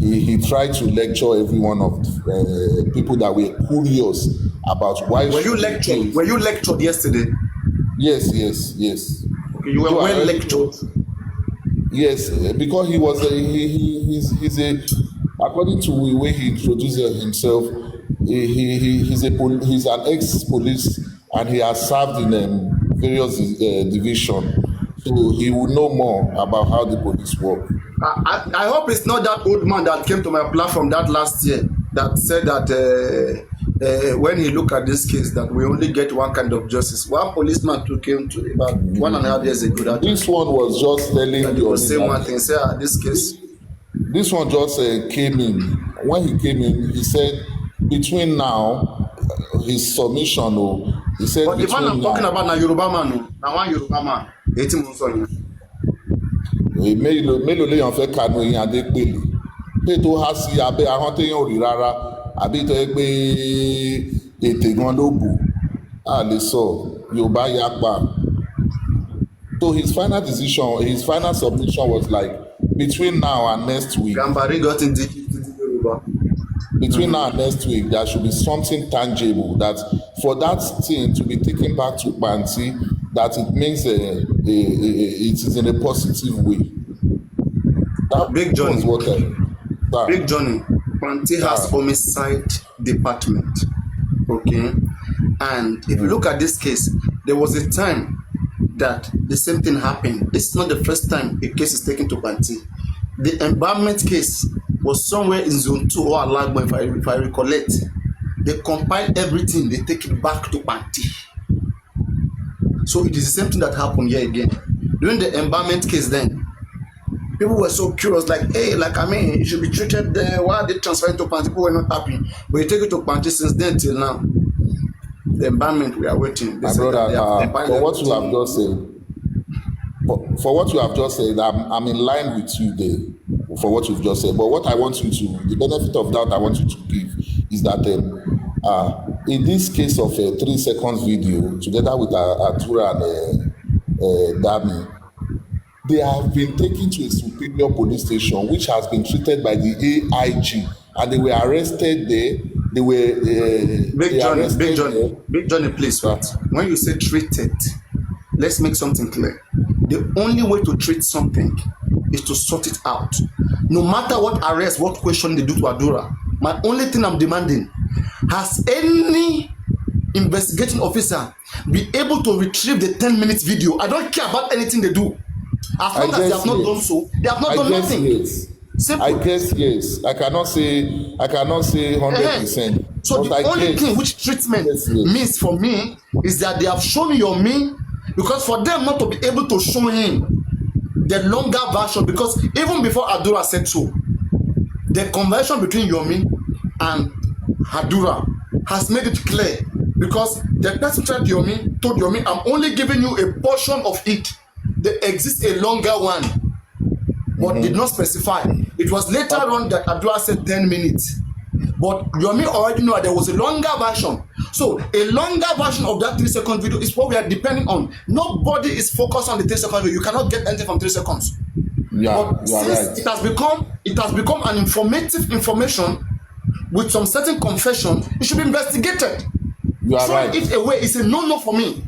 he tried to lecture every one of people that were curious about why. Were you lectured yesterday? Yes. Okay, you were well lectured. Yes, because he was he's a according to the way he introduced himself, he's an ex-police and he has served in various divisions, so he will know more about how the police work. I hope it's not that old man that came to my platform that last year that said that when he looked at this case that we only get one kind of justice. One policeman too came to about 1.5 years ago. That this one was just telling you was saying one thing. Say this case. This one just came in. When he came in, he said between now his submission. He said. But the man I'm talking about na Yoruba man. Na one Yoruba man. 18 months on. Mélòó léèyàn fẹ́ kanu eyín Adépèlé pé tó há sí abẹ́ ahọ́n téèyàn ò rí rárá àbí tó yẹ pé ètè gan ló bù á lè sọ Yorùbá yapa. So his final decision, his final submission was like between now and next week. Gambari got in the Yoruba. Between now and next week, there should be something tangible that for that thing to be taken back to Panti, that it means it is in a positive way. That Big Johnny, was what Big Johnny, Panti has homicide department, okay? And if you look at this case, there was a time that the same thing happened. This is not the first time a case is taken to Panti. The embalmment case was somewhere in zone 2 or Alagbo, if I recollect. They compile everything, they take it back to Panti. So it is the same thing that happened here again. During the embalmment case then, people were so curious, like, hey, like, I mean, it should be treated there. Why are they transferring to Panti? People were not happy. But you take it to Panti since then till now. The embalmment, we are waiting. My brother, for what you have just said, for what you have just said, I'm in line with you there for what you've just said. But what I want you to, the benefit of doubt I want you to give is that in this case of a 3 seconds video, together with Atura and Dami, they have been taken to a superior police station, which has been treated by the AIG, and they were arrested there. They were Big Johnny, please. Right? When you say treated, let's make something clear. The only way to treat something is to sort it out. No matter what arrest, what question they do to Adura, my only thing I'm demanding, has any investigating officer been able to retrieve the 10-minute video? I don't care about anything they do. As long as they have not done so, they have not done nothing. Yes. Simple. I guess yes. I cannot say 100%. So the only thing which treatment means for me is that they have shown Yomi, because for them not to be able to show him the longer version, because even before Adura said so, the conversion between Yomi and Adura has made it clear, because the person told Yomi, I'm only giving you a portion of it. There exists a longer one, but did not specify. It was later on that Adura said 10 minutes. But Yomi already knew that there was a longer version. So a longer version of that 3-second video is what we are depending on. Nobody is focused on the 3-second video. You cannot get anything from 3 seconds. But since right, it has become an informative information with some certain confession, it should be investigated. Throwing it away is a no-no for me.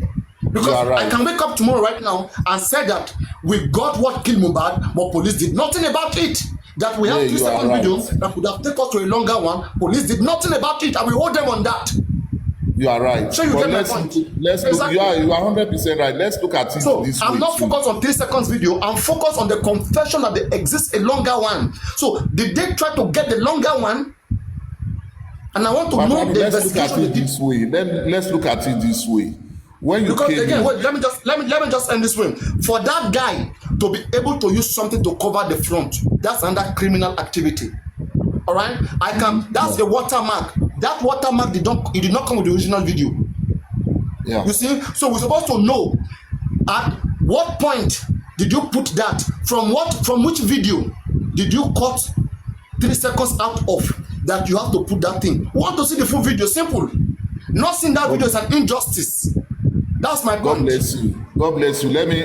Because I can wake up tomorrow right now and say that we got what killed Mohbad, but police did nothing about it. That we have 3-second videos that could have taken us to a longer one. Police did nothing about it, and we hold them on that. You are right. So you get my point. Exactly. You are 100% right. Let's look at it this way. I'm not focused on 3 seconds video. I'm focused on the confession that there exists a longer one. So did they try to get the longer one? And I want to know the investigation. Let's look at it this way. When you because again, wait, let me just end this way. For that guy to be able to use something to cover the front, that's under criminal activity. All right, that's a watermark. That watermark did not come with the original video. Yeah. You see, so we're supposed to know at what point did you put that? From which video did you cut 3 seconds out of that you have to put that thing? We want to see the full video. Simple. Not seeing that video is an injustice. That's my point. God bless you. God bless you. Let me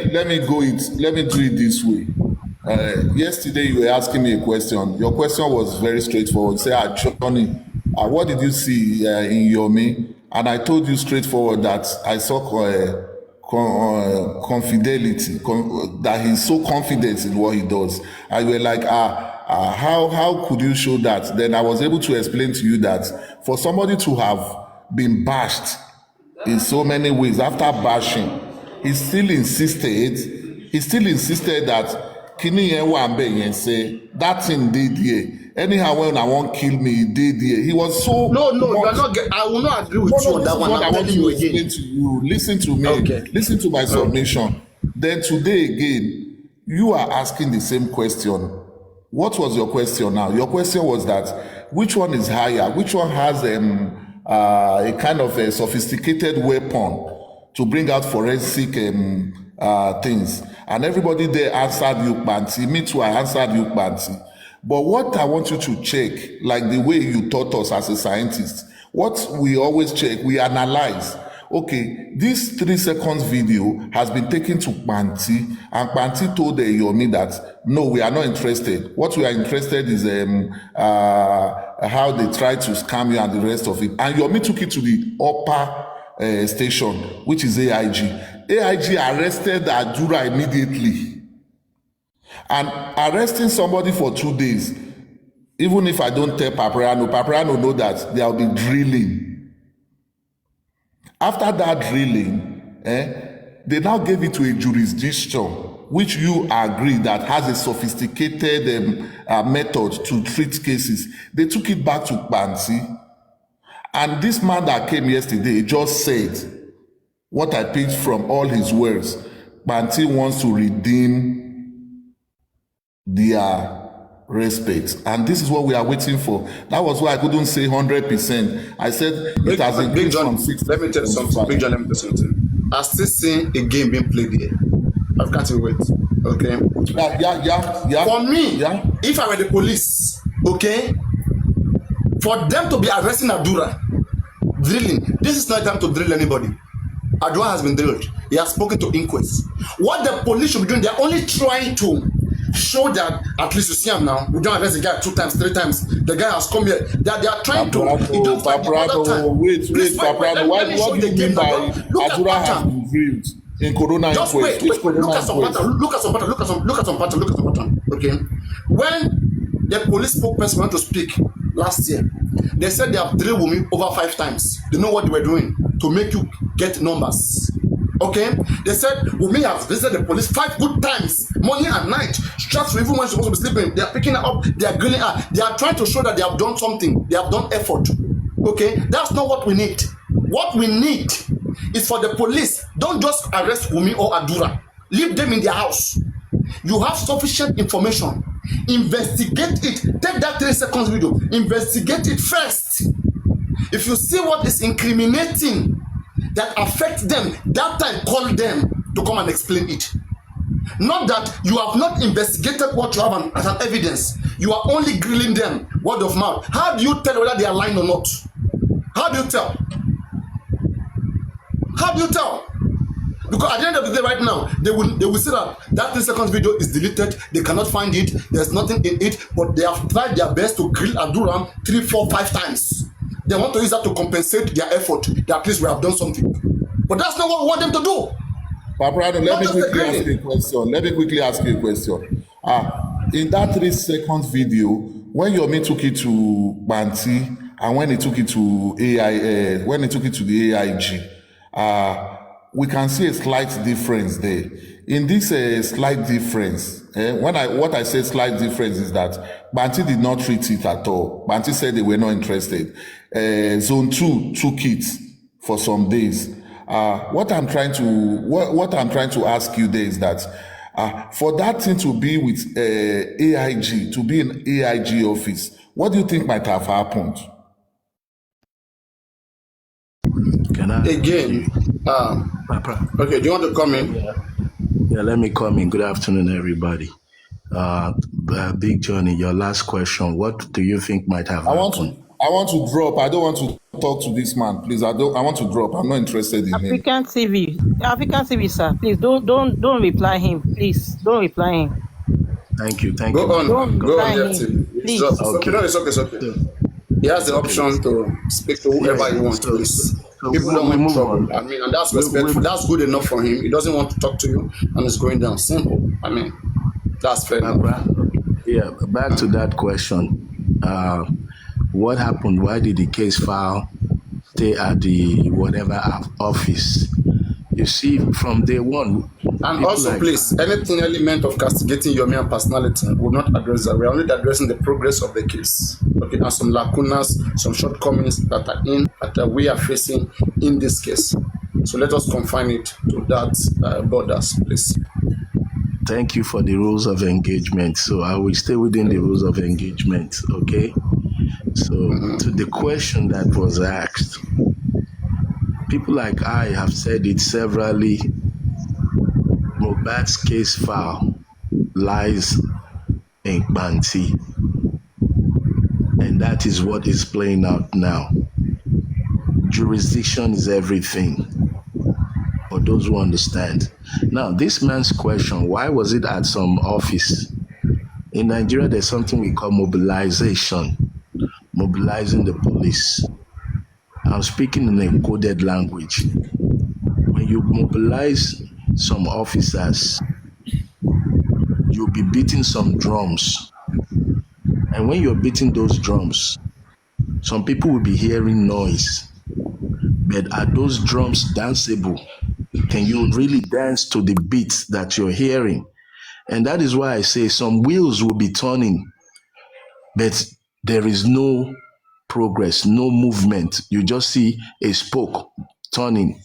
do it this way. Yesterday you were asking me a question. Your question was very straightforward. Say, Johnny, what did you see in Yomi? And I told you straightforward that I saw confidentiality, that he's so confident in what he does. And you were like, how could you show that? Then I was able to explain to you that for somebody to have been bashed in so many ways after bashing, he still insisted that kini yen wa nbe yen say that thing dey there. Anyhow, when I want kill me, he did there. He was so no, you are not. I will not agree with you on that one. I'm telling you again. To you. Listen to me. Okay. Listen to my submission. Then today again, you are asking the same question. What was your question now? Your question was that which one is higher? Which one has a kind of a sophisticated weapon to bring out forensic things? And everybody there answered you, Banti. Me too, I answered you, Banti. But what I want you to check, like the way you taught us as a scientist, what we always check, we analyze. Okay, this 3 seconds video has been taken to Banti, and Banti told Yomi that, no, we are not interested. What we are interested is how they try to scam you and the rest of it. And Yomi took it to the upper station, which is AIG. AIG arrested Adura immediately. And arresting somebody for 2 days, even if I don't tell Papriano know that there will be drilling. After that drilling, they now gave it to a jurisdiction which you agree that has a sophisticated method to treat cases. They took it back to Bansi. And this man that came yesterday just said what I picked from all his words. Bansi wants to redeem their respect, and this is what we are waiting for. That was why I couldn't say 100%. I said it has increased from 6. Let me tell you something. Big John, let me tell you something. I still see a game being played here. I can't wait. Okay. Yeah. For me, if I were the police, okay, for them to be arresting Adura, drilling. This is not time to drill anybody. Adura has been drilled. He has spoken to inquest. What the police should be doing, they're only trying to show that at least you see him now. We don't arrest the guy 2 times, 3 times. The guy has come here. That they are trying to. Wait, Paprano. What do you mean by Adura has been drilled in Corona just inquest? Wait. Look at some pattern. Okay. When the police spokesperson went to speak last year, they said they have drilled Wumi over 5 times. They know what they were doing to make you get numbers. Okay, they said Wumi has visited the police 5 good times, morning and night, just even when she's supposed to be sleeping. They are picking her up, they are grilling her, they are trying to show that they have done something, they have done effort. Okay, that's not what we need. What we need is for the police, don't just arrest Wumi or Adura, leave them in their house. You have sufficient information, investigate it. Take that 3 seconds video, investigate it first. If you see what is incriminating that affect them, that time call them to come and explain it. Not that you have not investigated what you have as an evidence. You are only grilling them word of mouth. How do you tell whether they are lying or not? How do you tell? Because at the end of the day right now, they will say that 3 seconds video is deleted, they cannot find it, there's nothing in it, but they have tried their best to grill Aduram 3, 4, 5 times. They want to use that to compensate their effort, that at least we have done something. But that's not what we want them to do. Paprano, let me quickly ask you a question. In that 3 seconds video, when Yomi took it to Banti and when he took it to the AIG, we can see a slight difference there. In this slight difference, what I say slight difference is that Banti did not treat it at all. Banti said they were not interested. Zone 2 took it for some days. What I'm trying to ask you there is that for that thing to be with AIG, to be in AIG office, what do you think might have happened? Can I? Again, okay, do you want to come in? Yeah, let me come in. Good afternoon, everybody. Big Johnny, your last question. What do you think might have happened? I want to drop. I don't want to talk to this man, please. I want to drop. I'm not interested in African TV, sir. Please don't reply him. Please don't reply him. Thank you. Thank you, Go my on. brother. Go on, Try Deputy. me, It's please. okay. Okay. No, it's okay. It's okay. So, He has the okay. option to speak to Yeah, whoever he yeah. wants, please. People don't We want move trouble. on. I mean, and that's We respectful. That's good enough for him. He doesn't want to talk to you, and it's going down. Simple. I mean, that's fair enough. Yeah, back to that question. Uh, what happened? Why did the case file stay at the whatever office? You see, from day one, And people also, like please, anything element of castigating your mere personality will not address that. We are only addressing the progress of the case. Okay, and some lacunas, some shortcomings that we are facing in this case. So let us confine it to that borders, please. thank you for the rules of engagement. So I will stay within the rules of engagement, okay? So to the question that was asked, people like I have said it severally, Mohbad's case file lies in Banti. And that is what is playing out now. Jurisdiction is everything, for those who understand. Now, this man's question, why was it at some office? In Nigeria, there's something we call mobilization, mobilizing the police. I'm speaking in a coded language. When you mobilize some officers, you'll be beating some drums. And when you're beating those drums, some people will be hearing noise. But are those drums danceable? Can you really dance to the beats that you're hearing? And that is why I say some wheels will be turning, but there is no progress, no movement. You just see a spoke turning.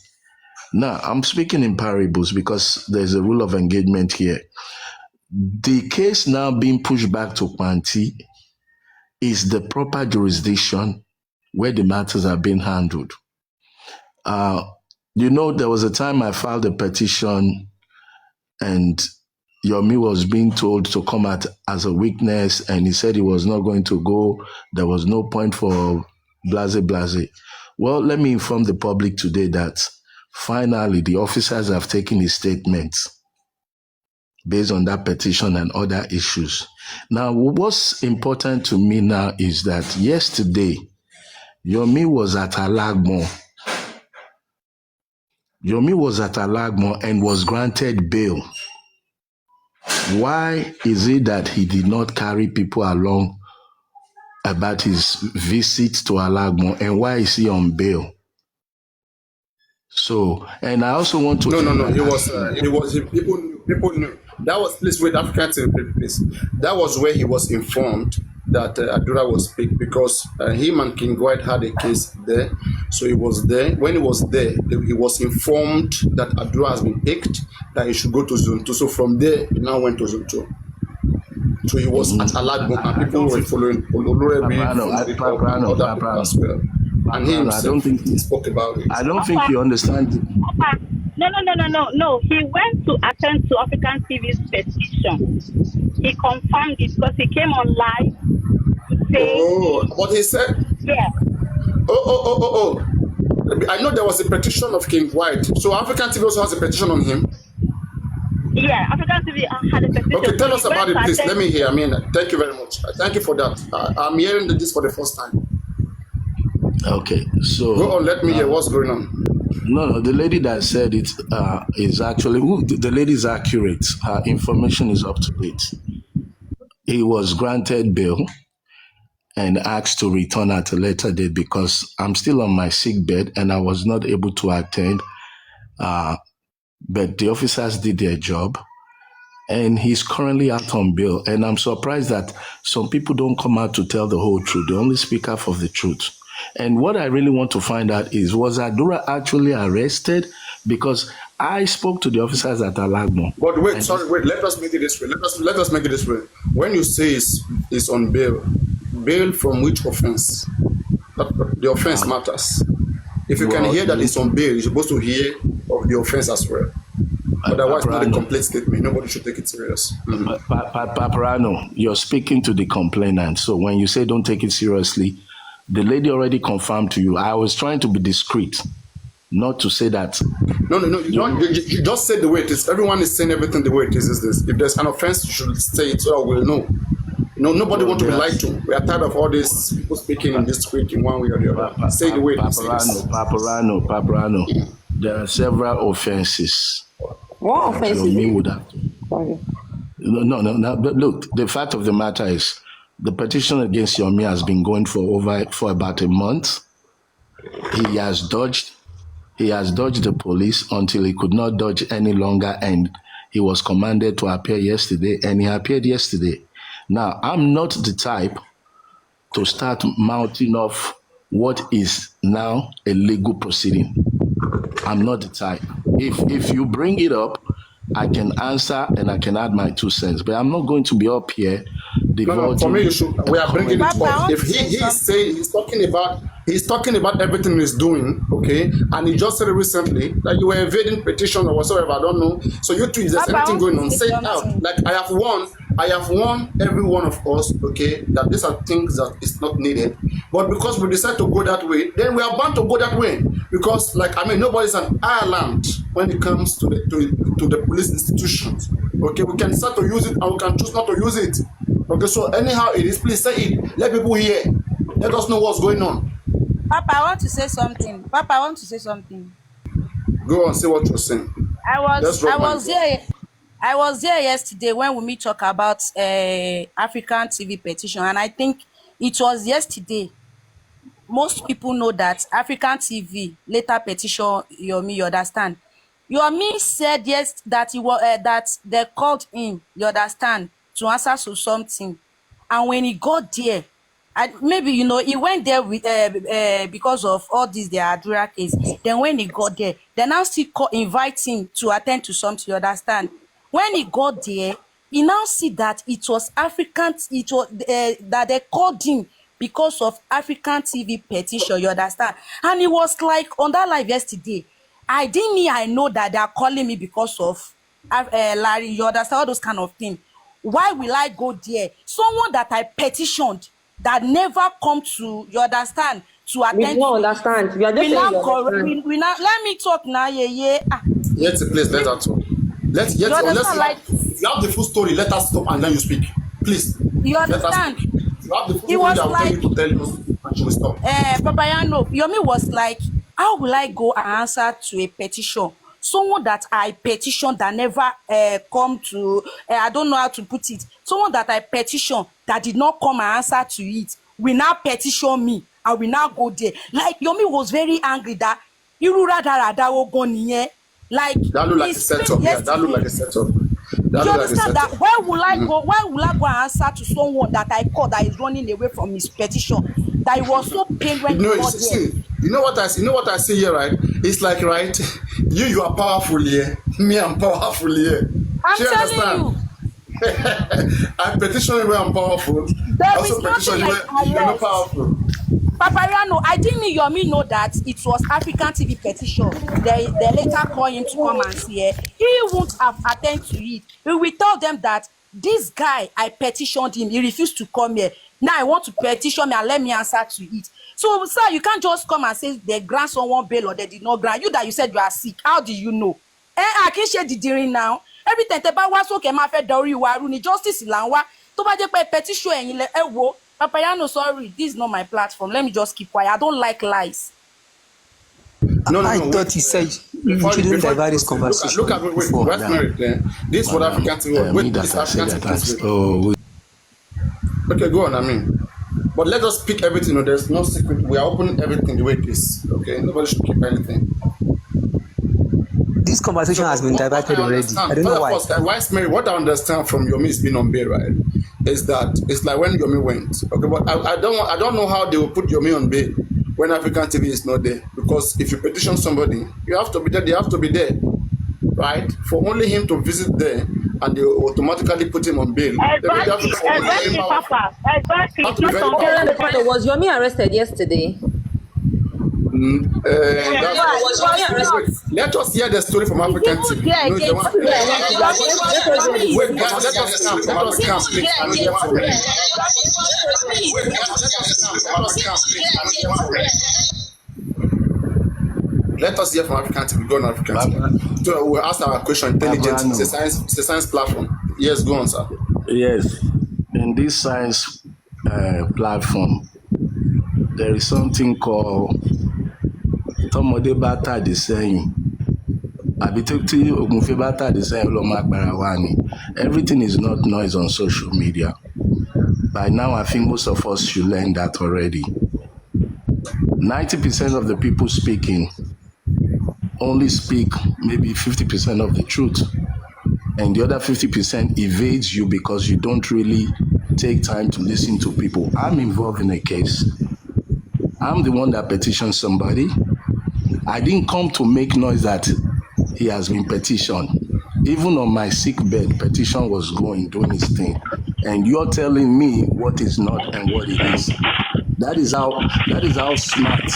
Now, I'm speaking in parables because there's a rule of engagement here. The case now being pushed back to Kwanti is the proper jurisdiction where the matters are being handled. There was a time I filed a petition and Yomi was being told to come out as a witness and he said he was not going to go. There was no point for blase blase. Well, let me inform the public today that finally the officers have taken his statements based on that petition and other issues. Now, what's important to me now is that yesterday, Yomi was at Alagmo. Yomi was at Alagmo and was granted bail. Why is it that he did not carry people along about his visit to Alagmo, and why is he on bail? So, and I also want to... No. People knew. That was, please wait, African TV, please. That was where he was informed that Adura was picked because him and King White had a case there. So he was there. When he was there, he was informed that Adura has been picked, that he should go to Zone 2. So from there, he now went to Zone 2. So he was at Alagbo, and people were following other people as well. And he himself spoke about it. I don't think you understand. No. He went to attend to African TV's petition. He confirmed it because he came on live to say. But he said. Yeah. Oh. I know there was a petition of King White. So African TV also has a petition on him. Yeah, African TV had a petition. Okay, tell us about it, please. Let me hear. I mean, thank you very much. Thank you for that. I'm hearing this for the first time. Okay, so go on. Let me hear what's going on. No, the lady that said it is actually the lady is accurate. Her information is up to date. He was granted bail and asked to return at a later date because I'm still on my sick bed and I was not able to attend. But the officers did their job. And he's currently out on bail. And I'm surprised that some people don't come out to tell the whole truth. They only speak half of the truth. And what I really want to find out is, was Adura actually arrested? Because I spoke to the officers at Alagmo. But wait, let us make it this way. Let us make it this way. When you say it's on bail from which offense? The offense matters. If you can hear that it's on bail, you're supposed to hear of the offense as well. Otherwise, not a complete statement. Nobody should take it serious. Paparano, you're speaking to the complainant. So when you say don't take it seriously, the lady already confirmed to you. I was trying to be discreet. not to say that. No. You just say the way it is. Everyone is saying everything the way it is this. If there's an offense, you should say it so we'll know. Nobody wants to be lied to. We are tired of all these people speaking in this way in one way or the other. Say the way it is. Paparano. There are several offenses. What offense is Yomi it? would have. Sorry. No. But look, the fact of the matter is, the petition against Yomi has been going for about a month. He has dodged the police until he could not dodge any longer, and he was commanded to appear yesterday, and he appeared yesterday. Now, I'm not the type to start mounting off what is now a legal proceeding. I'm not the type. If you bring it up, I can answer and I can add my 2 cents, but I'm not going to be up here No, for me, you should. We are bringing it up. If he is saying he's talking about everything he's doing, okay, and he just said it recently that you were evading petition or whatsoever. I don't know. So you two, is there anything going on? Say it out. Like I have warned every one of us, okay, that these are things that is not needed. But because we decide to go that way, then we are bound to go that way. Because, nobody's an Ireland when it comes to the police institutions. Okay, we can start to use it and we can choose not to use it. Okay, so anyhow it is, please say it. Let people hear. Let us know what's going on. Papa, I want to say something. Go on, say what you're saying. I was there yesterday when we talk about African TV petition, and I think it was yesterday. Most people know that African TV later petition Yomi, you understand? Yomi said yes that he was that they called him, you understand, to answer to something, and when he got there, maybe he went there with because of all this their Adura case. Then when he got there, they now still invite him to attend to something, you understand? When he got there, he now see that it was African, it was that they called him because of African TV petition, you understand? And he was like on that live yesterday, I know that they are calling me because of Larry, you understand, all those kind of things. Why will I go there? Someone that I petitioned that never come to, you understand, to attend. We don't understand. We are just saying you understand. Let me talk now, yeah. Yes, please, let us talk. Let's you have the full story. Let us stop and then you speak. Please. You understand? You have the full story. I will tell you to tell you and she will stop. Pabayano, Yomi was like, how will I go and answer to a petition? Someone that I petitioned that never come to, I don't know how to put it. Someone that I petitioned that did not come and answer to it will now petition me and will now go there. Like Yomi was very angry that like that look like a setup. Yeah, that look like a setup. You understand that? Why will I go? Why will I go and answer to someone that I called that is running away from his petition? That it was so painful when he got there. You know what I see here, right? It's like, right, you are powerful here. Me, I'm powerful here. I'm telling you. I petition you where I'm powerful. There is nothing like you're not powerful. Papariano, I didn't mean Yomi know that it was African TV petition. They later call him to come and see it. He won't have attended to it. We will tell them that this guy, I petitioned him. He refused to come here. Now I want to petition me and let me answer to it. So, sir, you can't just come and say they grant someone bail or they did not grant. You that you said you are sick. How do you know? I can't share the dealing now. Every time teba wa so ke ma fe dori waru ni justice lanwa. To ba je pe petition eyin le wo. Papayano, sorry, this is not my platform. Let me just keep quiet. I don't like lies. No, I thought he said you shouldn't divide this conversation. Look at this is what African TV. This African TV. Okay, go on. But let us pick everything. There's no secret. We are opening everything the way it is. Okay, nobody should keep anything. This conversation has been diverted already. I don't know why. Wise Mary, what I understand from Yomi is being on bail, right? Is that it's like when Yomi went. Okay, but I don't know how they will put Yomi on bail when African TV is not there. Because if you petition somebody, you have to be there. They have to be there, right? For only him to visit there, and they automatically put him on bail. Exactly, Papa. Exactly. Was Yomi arrested yesterday? Let us hear the story from African TV. Wait, guys, let us come, us hear from African TV. Go on African TV. So we'll ask our question intelligently. It's a science platform. Yes, go on, sir. Yes, in this science platform, there is something called Tomode Bata the saying. Everything is not noise on social media. By now, I think most of us should learn that already. 90% of the people speaking only speak maybe 50% of the truth. And the other 50% evades you because you don't really take time to listen to people. I'm involved in a case. I'm the one that petitioned somebody. I didn't come to make noise that he has been petitioned. Even on my sick bed, petition was going, doing its thing. And you're telling me what is not and what it is. That is how smart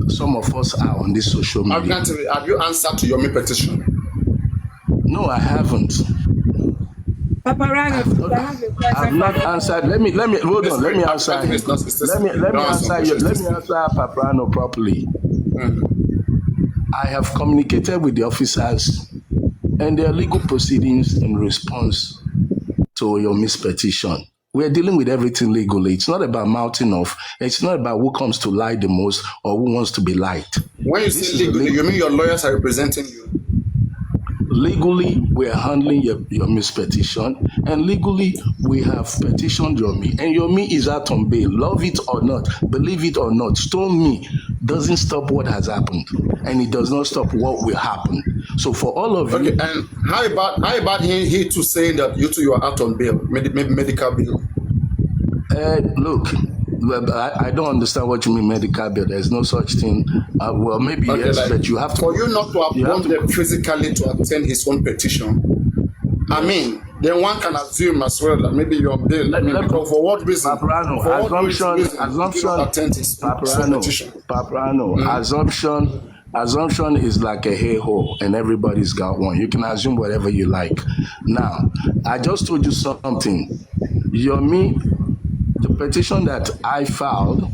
some of us are on this social media. Have you answered to Yomi petition? No, I haven't. I've not answered. Let me hold on. Let me answer him. Let me answer Paparano properly. I have communicated with the officers and their legal proceedings in response to your mispetition. We're dealing with everything legally. It's not about mouthing off. It's not about who comes to lie the most or who wants to be liked. When you say legally, you mean your lawyers are representing you? Legally, we are handling your mispetition, and legally, we have petitioned Yomi. And Yomi is out on bail. Love it or not, believe it or not, stone me doesn't stop what has happened, and it does not stop what will happen. So for all of you, and how about he too saying that you are out on bail, medical bill? Look. I don't understand what you mean medical bill. There's no such thing. Well, maybe yes, but you have to. For you not to have gone there physically to attend his own petition, I mean, then one can assume as well that maybe you're on bail. For what reason? Assumption is like a hay-hole, and everybody's got one. You can assume whatever you like. Now, I just told you something. Yomi, the petition that I filed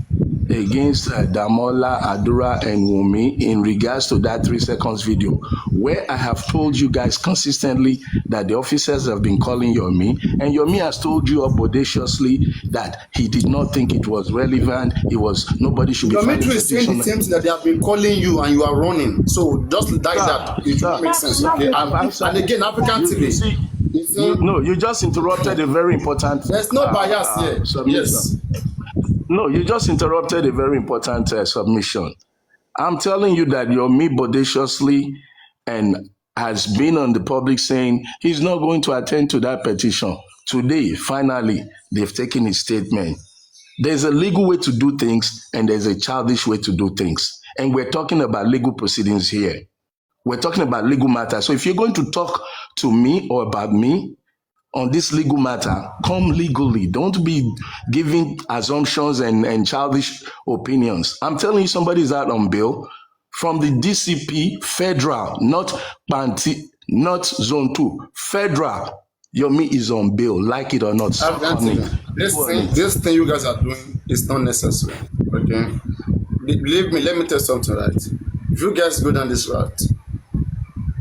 against Damola, Adura, and Wumi in regards to that 3 seconds video, where I have told you guys consistently that the officers have been calling Yomi, and Yomi has told you audaciously that he did not think it was relevant. It was nobody should be. Yomi is saying the same thing that they have been calling you, and you are running. So just like that, it will make sense. Okay, and again, African TV. No, you just interrupted a very important. There's no bias here. Submission. Yes. No, you just interrupted a very important submission. I'm telling you that Yomi bodaciously and has been on the public saying he's not going to attend to that petition. Today, finally, they've taken his statement. There's a legal way to do things and there's a childish way to do things. And we're talking about legal proceedings here. We're talking about legal matters. So if you're going to talk to me or about me on this legal matter, come legally. Don't be giving assumptions and childish opinions. I'm telling you, somebody's out on bail from the DCP federal, not Panti, not Zone 2, federal. Yomi is on bail, like it or not. This thing you guys are doing is not necessary. Okay, believe me. Let me tell you something. Right, if you guys go down this route,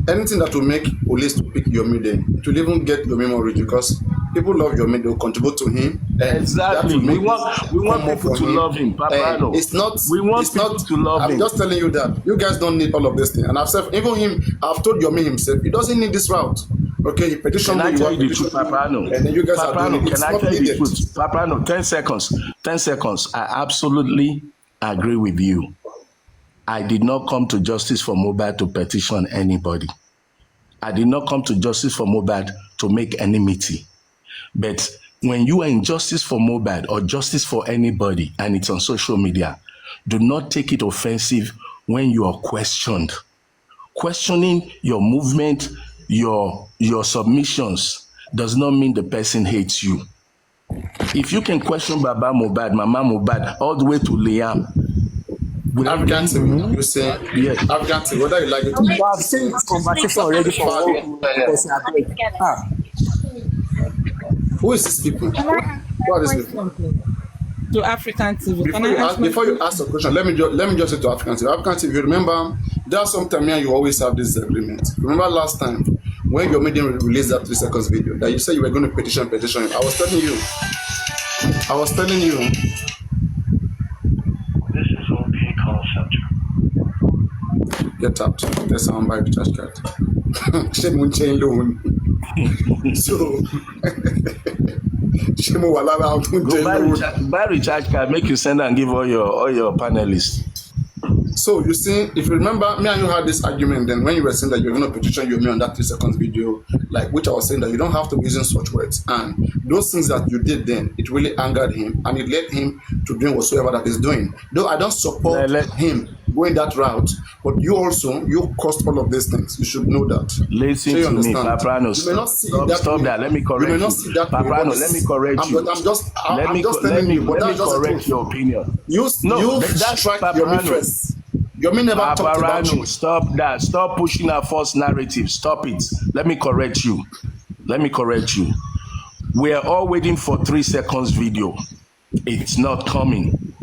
anything that will make police to pick Yomi, then it will even get Yomi more rich because people love Yomi. They will contribute to him. Exactly. We want people to love him. Paparano. We want people to love him. I'm just telling you that you guys don't need all of this thing. And I've said, even him, I've told Yomi himself, he doesn't need this route. Okay, he petitioned. Can I tell you the truth, Paparano? And then you guys are doing it. Can I tell you the truth? Paparano, 10 seconds. 10 seconds. I absolutely agree with you. I did not come to Justice for Mohbad to petition anybody. I did not come to Justice for Mohbad to make enmity. But when you are in Justice for Mohbad or Justice for anybody and it's on social media, do not take it offensive when you are questioned. Questioning your movement, your submissions does not mean the person hates you. If you can question Baba Mohbad, Mama Mohbad, all the way to Liam, African TV, you say yes. African TV, whether you like it or not. You have seen this conversation already for Who is these people? Who are these people? to African TV. Before you ask the question, let me just say to African TV. African TV, you remember there's sometimes me and you always have this agreement. Remember last time when Yomi didn't release that 3 seconds video that you said you were going to petition. I was telling you. This is OK call center. Get out. There's someone by the charge card. Shame chain loan. So Shemo Wahala out on buy recharge card, make you send and give all your panelists. So you see, if you remember, me and you had this argument then when you were saying that you're going to petition Yomi on that 3 seconds video, like which I was saying that you don't have to be using such words. And those things that you did then, it really angered him and it led him to doing whatsoever that he's doing. Though I don't support him going that route, but you caused all of these things. You should know that. Listen to me, Paprano. Stop that. Let me correct you. Paprano, let me correct you. Let me correct your opinion. You strike Yomi first. Yomi never talked about you. Stop that. Stop pushing a false narrative. Stop it. Let me correct you. We are all waiting for 3 seconds video. It's not coming.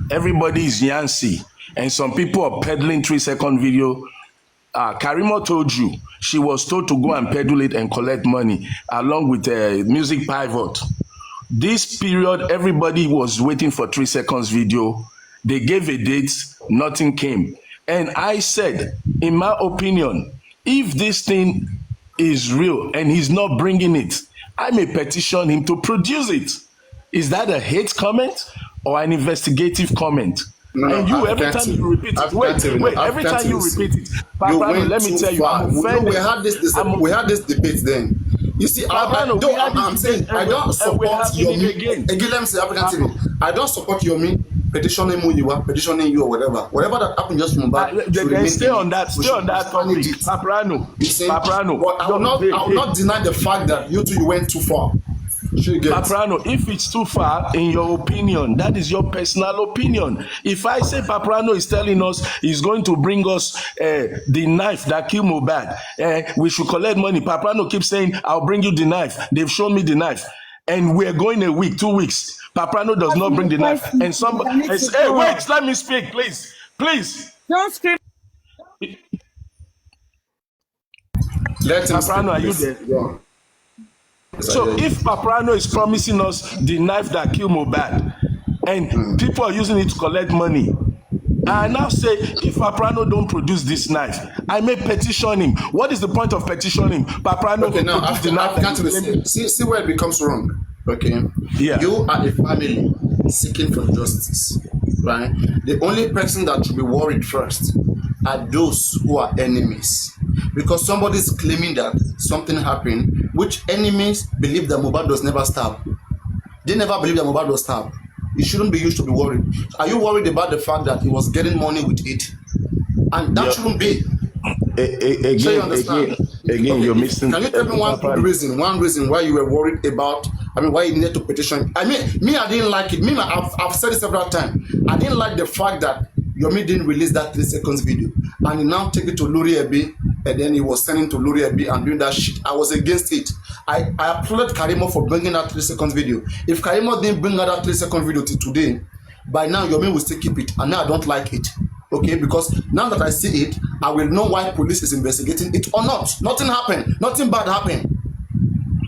Everybody is Yancy. And some people are peddling 3 second video. Karimo told you she was told to go and peddle it and collect money along with Music Pivot. This period, everybody was waiting for 3 seconds video. They gave a date, nothing came. And I said, in my opinion, if this thing is real and he's not bringing it, I may petition him to produce it. Is that a hate comment or an investigative comment? No, and you, every time you repeat it, wait, every time you repeat it, Paprano, let me tell you, I'm offended. We had this debate then. You see, I'm saying I don't support Yomi. Again, let me say, African TV, I don't support Yomi petitioning Muyiwa, petitioning you or whatever that happened just from back. Stay on that topic, Paprano. But I will not deny the fact that you went too far. Paprano, if it's too far, in your opinion, that is your personal opinion. If I say Paprano is telling us he's going to bring us the knife that killed Mohbad, we should collect money. Paprano keeps saying, I'll bring you the knife. They've shown me the knife. And we're going a week, 2 weeks. Paprano does not bring the knife. And somebody, hey, wait, let me speak, please. Don't scream. Paprano, are you there? Yeah. So if Paprano is promising us the knife that killed Mohbad and people are using it to collect money, I now say if Paprano don't produce this knife, I may petition him. What is the point of petitioning Paprano? Okay, now after see where it becomes wrong. Okay, yeah. You are a family seeking for justice, right? The only person that should be worried first are those who are enemies. Because somebody is claiming that something happened, which enemies believe that Mohbad was never stabbed. They never believe that Mohbad was stabbed. It shouldn't be used to be worried. Are you worried about the fact that he was getting money with it? And that shouldn't be. Again, you're missing. Can you tell me one reason why you were worried about? Why you needed to petition? I didn't like it. I've said it several times. I didn't like the fact that Yomi didn't release that 3 seconds video, and he now take it to Lori Ebi, and then he was sending to Lori Ebi and doing that shit. I was against it. I applaud Karimo for bringing that 3 seconds video. If Karimo didn't bring that 3 second video to today, by now Yomi will still keep it, and now I don't like it. Okay, because now that I see it, I will know why police is investigating it or not. Nothing happened. Nothing bad happened.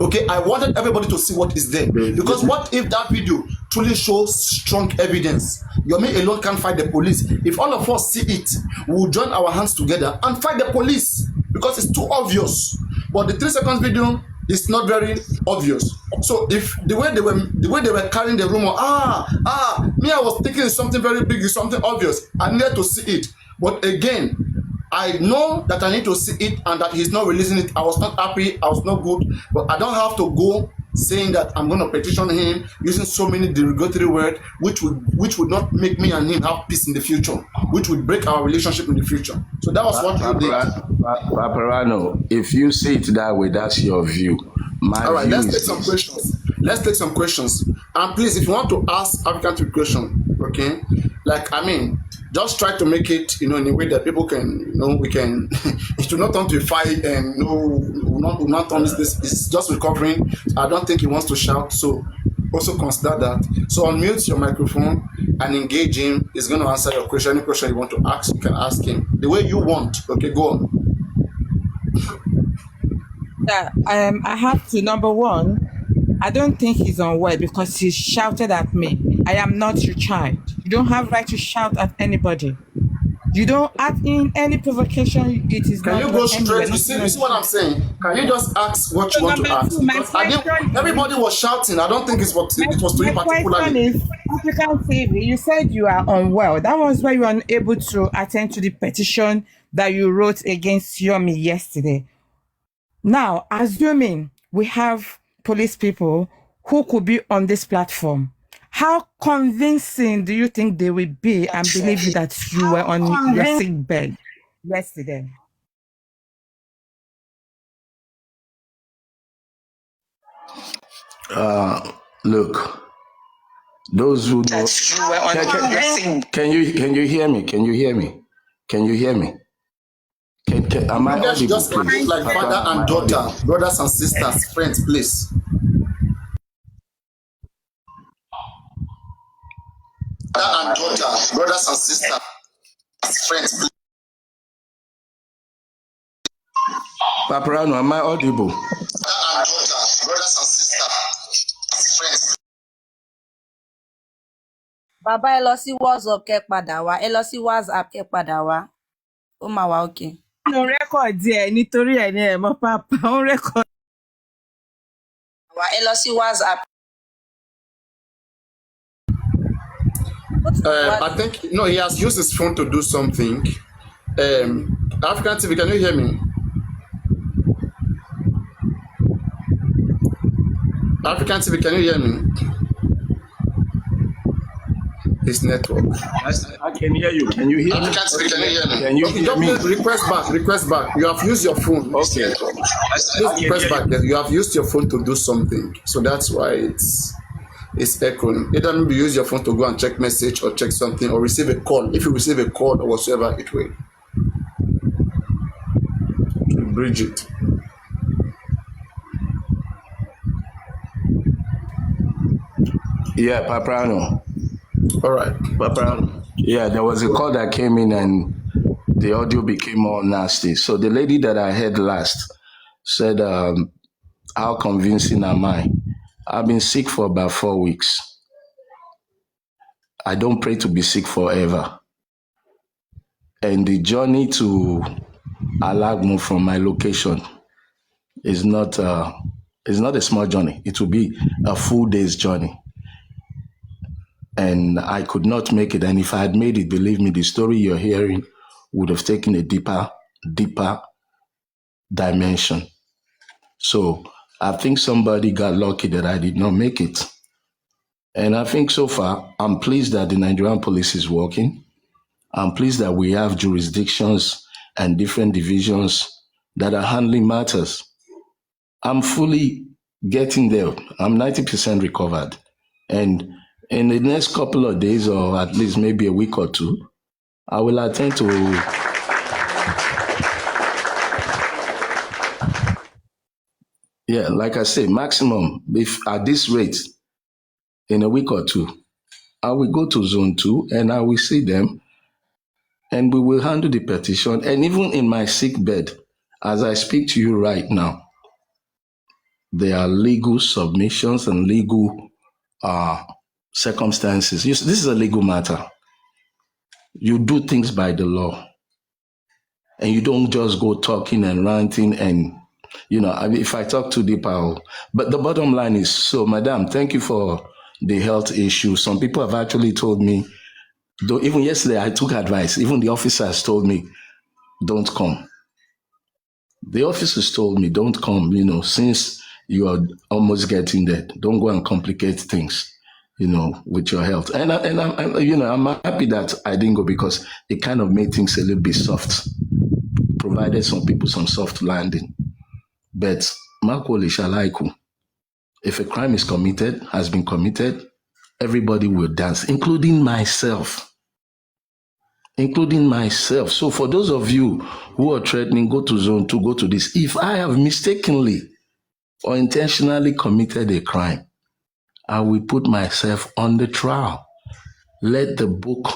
Okay, I wanted everybody to see what is there. Because what if that video truly shows strong evidence? Yomi alone can't fight the police. If all of us see it, we will join our hands together and fight the police because it's too obvious. But the 3 seconds video is not very obvious. So if the way they were carrying the rumor, me, I was thinking it's something very big, it's something obvious. I needed to see it. But again, I know that I need to see it and that he's not releasing it. I was not happy, I was not good, but I don't have to go saying that I'm going to petition him using so many derogatory words which would not make me and him have peace in the future, which would break our relationship in the future. So that was what you did. Paprano, if you see it that way, that's your view. All right, let's take some questions. And please, if you want to ask African two questions, okay, just try to make it, in a way that people can, we can, it should not turn to a fight and, will not turn this, it's just recovering. I don't think he wants to shout. So also consider that. So unmute your microphone and engage him. He's going to answer your question. Any question you want to ask, you can ask him the way you want. Okay, go on. Yeah, I have to. Number one, I don't think he's unwell because he shouted at me. I am not your child. You don't have right to shout at anybody. You don't add in any provocation. It is Can not you go anywhere. straight? You see what I'm saying? Can you just ask what you want to ask? Because everybody was shouting. I don't think it was to you particularly. My question is, African TV, you said you are unwell. That was why you were unable to attend to the petition that you wrote against Yomi yesterday. Now, assuming we have police people who could be on this platform, how convincing do you think they will be and believe you that you were on your sick bed yesterday? Look, those who know, can you hear me? Can you hear me? Can you hear me? Am I audible, just like father and daughter, brothers and sisters, friends, please. Father and daughter, brothers and sisters, friends, please. Paparano, am I audible? Father and daughter, brothers and sisters, friends. Bàbá ẹ lọ sí WhatsApp kẹ́ padà wá. Ẹ lọ sí WhatsApp kẹ́ padà wá. Ó máa wà okay. No record ẹ nítorí ẹ ní ẹ mọ pápá ó record. Ẹ lọ sí WhatsApp. I think no, he has used his phone to do something. African TV, can you hear me? African TV, can you hear me? His network. I can hear you. Can you hear me? African TV, can you hear me? Can you hear me? Request back. You have used your phone. Okay. Please request back. You have used your phone to do something, so that's why it's echoing. Either maybe use your phone to go and check message or check something or receive a call. If you receive a call or whatsoever, it will bridge it. Yeah, Paparano. All right. Paparano. Yeah, there was a call that came in and the audio became more nasty. So the lady that I heard last said, how convincing am I? I've been sick for about 4 weeks. I don't pray to be sick forever. And the journey to Alagmo from my location is not a small journey. It will be a full day's journey. And I could not make it. And if I had made it, believe me, the story you're hearing would have taken a deeper dimension. So I think somebody got lucky that I did not make it. And I think so far, I'm pleased that the Nigerian police is working. I'm pleased that we have jurisdictions and different divisions that are handling matters. I'm fully getting there. I'm 90% recovered. And in the next couple of days, or at least maybe a week or two, I will attend to like I say, maximum, if at this rate, in a week or two, I will go to zone 2 and I will see them and we will handle the petition. And even in my sick bed, as I speak to you right now, there are legal submissions and legal circumstances. This is a legal matter. You do things by the law. And you don't just go talking and ranting and, if I talk too deep, but the bottom line is, so, madam, thank you for the health issue. Some people have actually told me, though even yesterday I took advice, even the officers told me, don't come. The officers told me, don't come, since you are almost getting there, don't go and complicate things, with your health. And I'm happy that I didn't go because it kind of made things a little bit soft, provided some people some soft landing. But if a crime is committed, has been committed, everybody will dance, including myself. So for those of you who are threatening, go to zone 2, go to this. If I have mistakenly or intentionally committed a crime, I will put myself on the trial. Let the book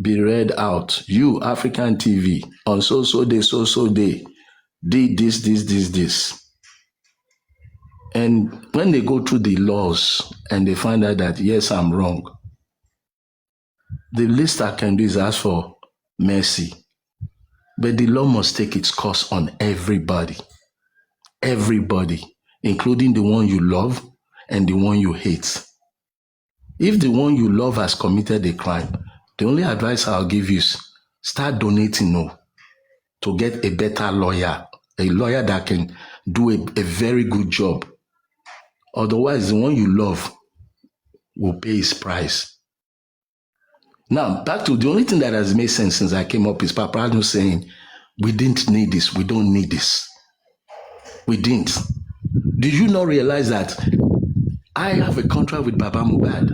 be read out. You, African TV, on so day, did this. And when they go through the laws and they find out that, yes, I'm wrong, the least I can do is ask for mercy. But the law must take its course on everybody, including the one you love and the one you hate. If the one you love has committed a crime, the only advice I'll give you is start donating to get a better lawyer, a lawyer that can do a very good job. Otherwise, the one you love will pay his price. Now, back to the only thing that has made sense since I came up is Paparano saying, we didn't need this, we don't need this. We didn't. Did you not realize that I have a contract with Baba Mohbad?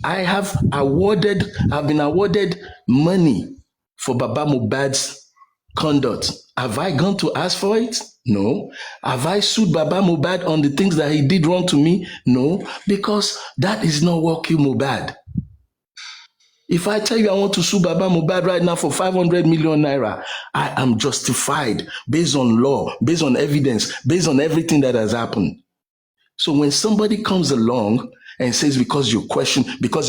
I've been awarded money for Baba Mohbad's conduct. Have I gone to ask for it? No. Have I sued Baba Mohbad on the things that he did wrong to me? No, because that is not what killed Mohbad. If I tell you I want to sue Baba Mohbad right now for 500 million naira, I am justified based on law, based on evidence, based on everything that has happened. So when somebody comes along and says because you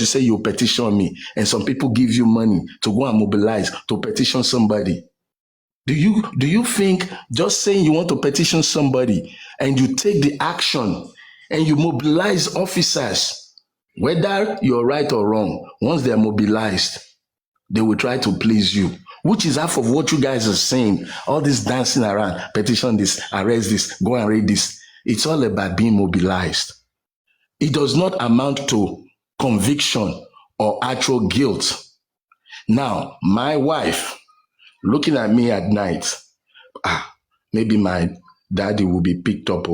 say you petition me, and some people give you money to go and mobilize to petition somebody, do you think just saying you want to petition somebody and you take the action and you mobilize officers, whether you're right or wrong, once they're mobilized, they will try to please you, which is half of what you guys are saying. All this dancing around, petition this, arrest this, go and raid this. It's all about being mobilized. It does not amount to conviction or actual guilt. Now, my wife, looking at me at night, maybe my daddy will be picked up.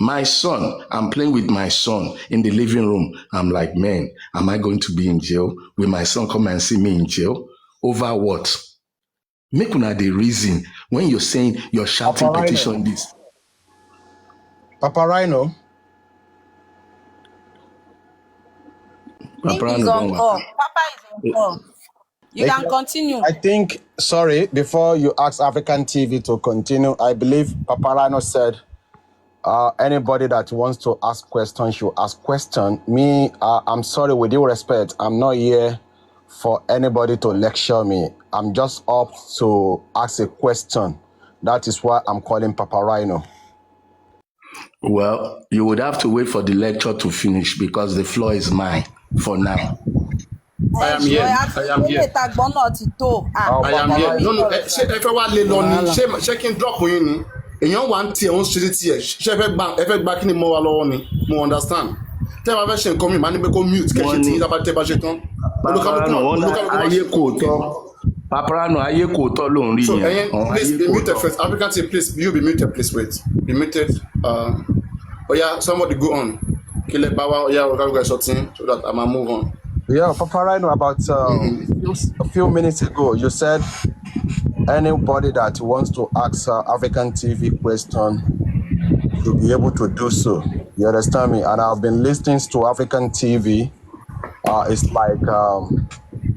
My son, I'm playing with my son in the living room. I'm like, man, am I going to be in jail? Will my son come and see me in jail? Over what? Make una the reason when you're saying you're shouting Papa petition Rhino. this. Papa Rhino. Papa Is Rhino, on don't call. worry. Papa is on call. You can continue. I think, sorry, before you ask African TV to continue, I believe Papa Rhino said anybody that wants to ask questions should ask question. Me, I'm sorry, with due respect, I'm not here for anybody to lecture me. I'm just up to ask a question. That is why I'm calling Papa Rhino. Well, you would have to wait for the lecture to finish because the floor is mine for now. I am here. I am here. I am here. No, ṣé ẹ fẹ́ wá lé lọ ni? Ṣé kí n drop yín ni? Èèyàn wà ń tiẹ̀ ń ṣe tiẹ̀. Ṣé ẹ fẹ́ gba kí ni mo wà lọ́wọ́ ni? Mo understand. Tẹ́ ẹ bá fẹ́ ṣe nǹkan mi, màá ní pé kó mute kẹ́ṣin tí tẹ́ bá ṣe tán. Ayé kò tọ́. Paparano, ayé kò tọ́ ló ń rí yẹn. So, please be muted first. African team, please, you be muted, please wait. Be muted. Oh yeah, somebody go on. Kile Bawa, yeah, we're going to so that I might move on. Yeah, Papa Rhino, about a few minutes ago, you said anybody that wants to ask African TV question should be able to do so. You understand me? And I've been listening to African TV. It's like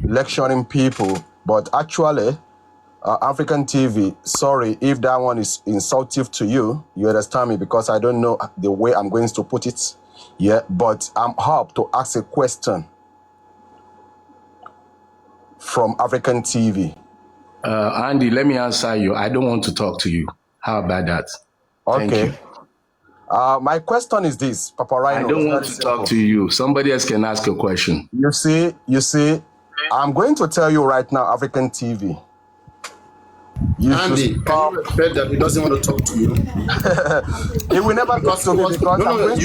lecturing people. But actually, African TV, sorry if that one is insultive to you. You understand me? Because I don't know the way I'm going to put it. Yeah, but I'm up to ask a question from African TV. Andy, let me answer you. I don't want to talk to you. How about that? Okay. Thank you. My question is this, Papa Rhino. I don't want to talk to you. Somebody else can ask a question. You see, I'm going to tell you right now, African TV. Andy, can you respect that he doesn't want to talk to you? He will never talk to me because no.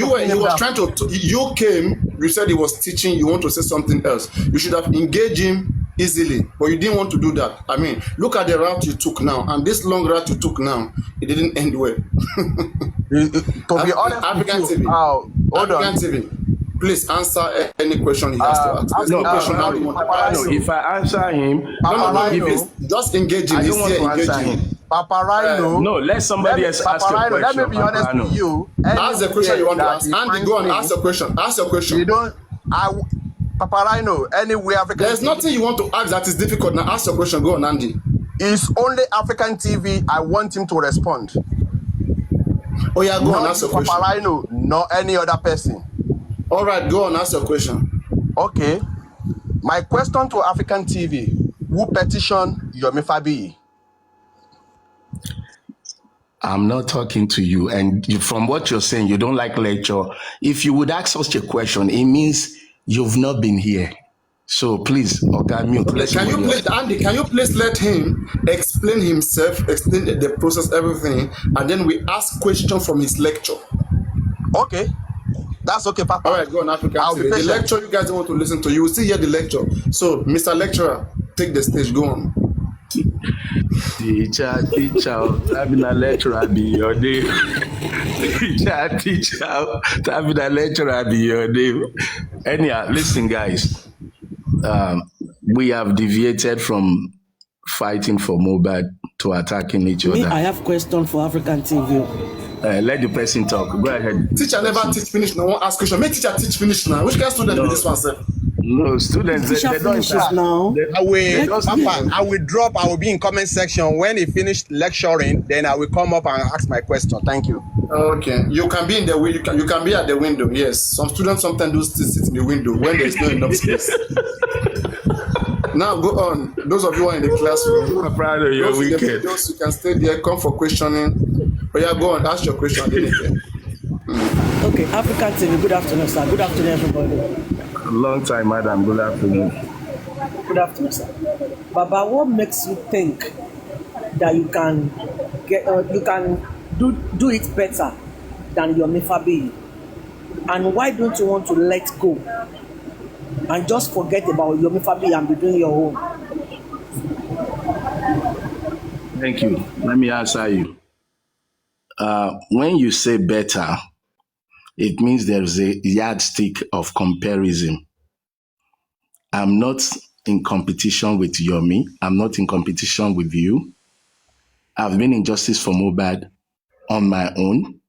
You came, you said he was teaching, you want to say something else. You should have engaged him easily, but you didn't want to do that. I mean, look at the route you took now, and this long route you took now, it didn't end well. To be honest, African with you, TV, African TV. Please answer any question he has to ask. If I answer him, just engage him. I don't want to answer him. Papa Rhino. No, let somebody else ask your question. Let me be honest with you. Ask the question you want to ask. Andy, go on, ask your question. Ask your question. You don't. Papa Rhino, anywhere African. There's nothing you want to ask that is difficult. Now ask your question. Go on, Andy. It's only African TV. I want him to respond. Oh yeah, go on, ask your question. Papa Rhino, not any other person. All right, go on, ask your question. Okay. My question to African TV: who petitioned Yomi Fabayi? I'm not talking to you, and from what you're saying, you don't like lecture. If you would ask such a question, it means you've not been here. So please, okay, mute. Okay, can you please, Andy? Can you please let him explain himself, explain the process, everything, and then we ask questions from his lecture. Okay, that's okay, Papa. All right, go on, Africa. The lecture you guys don't want to listen to, you will still hear the lecture. So, Mr. Lecturer, take the stage. Go on. Teacher, having a lecturer be your name. Teacher, having a lecturer be your name. Anyhow, listen, guys. We have deviated from fighting for Mohbad to attacking each other. I have question for African TV. Let the person talk. Go ahead. Teacher never teach finish now. Won't ask question. Make teacher teach finish now. Which kind of student with this one, sir? No, students, they don't start. Now. I will drop. I will be in comment section. When he finished lecturing, then I will come up and ask my question. Thank you. Okay. You can be in the window. You can be at the window. Yes. Some students sometimes do still sit in the window when there is not enough space. Now go on. Those of you who are in the classroom, I'm proud of your weekend. Those you can stay there. Come for questioning. But yeah, go on. Ask your question. Okay, African TV. Good afternoon, sir. Good afternoon, everybody. Long time, madam. Good afternoon. Good afternoon, sir. Baba, what makes you think that you can do it better than Yomi Fabayi? And why don't you want to let go and just forget about Yomi Fabayi and be doing your own? Thank you. Let me answer you. When you say better, it means there's a yardstick of comparison. I'm not in competition with Yomi. I'm not in competition with you. I've been in justice for Mohbad on my own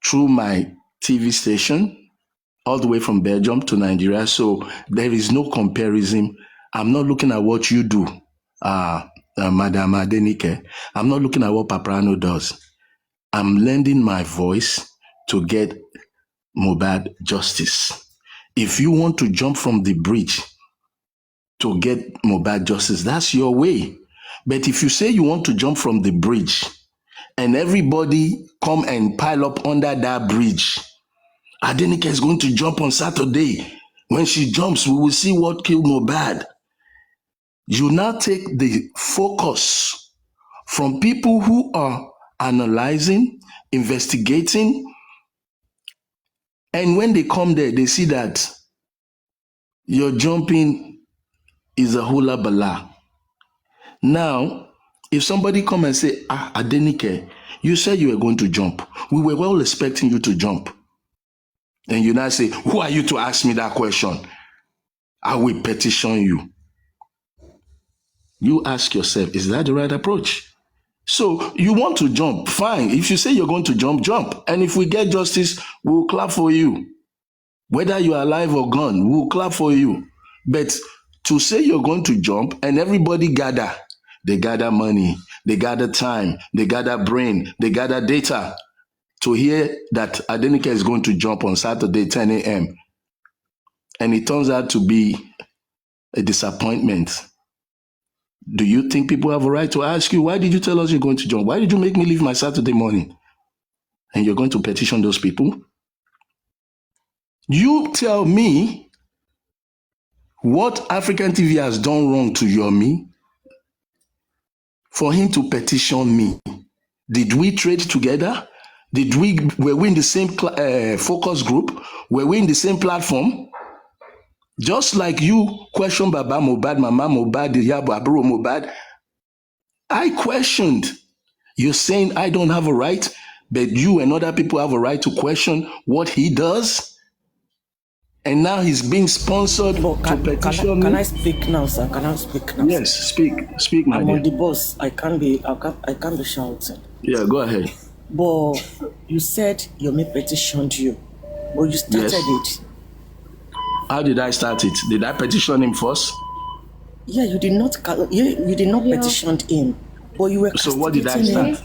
through my TV station, all the way from Belgium to Nigeria. So there is no comparison. I'm not looking at what you do, Madam Adenike. I'm not looking at what Paprano does. I'm lending my voice to get Mohbad justice. If you want to jump from the bridge to get Mohbad justice, that's your way. But if you say you want to jump from the bridge and everybody come and pile up under that bridge, Adenike is going to jump on Saturday. When she jumps, we will see what killed Mohbad. You now take the focus from people who are analyzing, investigating, and when they come there, they see that your jumping is a hula bala. Now, if somebody come and say, Adenike, you said you were going to jump. We were well expecting you to jump. And you now say, who are you to ask me that question? I will petition you. You ask yourself, is that the right approach? So you want to jump, fine. If you say you're going to jump, jump. And if we get justice, we'll clap for you. Whether you're alive or gone, we'll clap for you. But to say you're going to jump and everybody gather, they gather money, they gather time, they gather brain, they gather data to hear that Adenike is going to jump on Saturday, 10 a.m. And it turns out to be a disappointment. Do you think people have a right to ask you, why did you tell us you're going to jump? Why did you make me leave my Saturday morning? And you're going to petition those people? You tell me what African TV has done wrong to Yomi for him to petition me. Did we trade together? Were we in the same focus group? Were we in the same platform? Just like you question Baba Mohbad, Mama Mohbad, Yabo Aburo Mohbad, I questioned. You're saying I don't have a right, but you and other people have a right to question what he does? And now he's being sponsored to petition can me. I speak now, sir? Can I speak now? Yes, speak, my I'm dear. on the bus. I can't be shouting. Yeah, go ahead. But you said Yomi petitioned you, but you started it. How did I start it? Did I petition him first? Yeah, you did not. You did not petition him, but you were. So what did I start?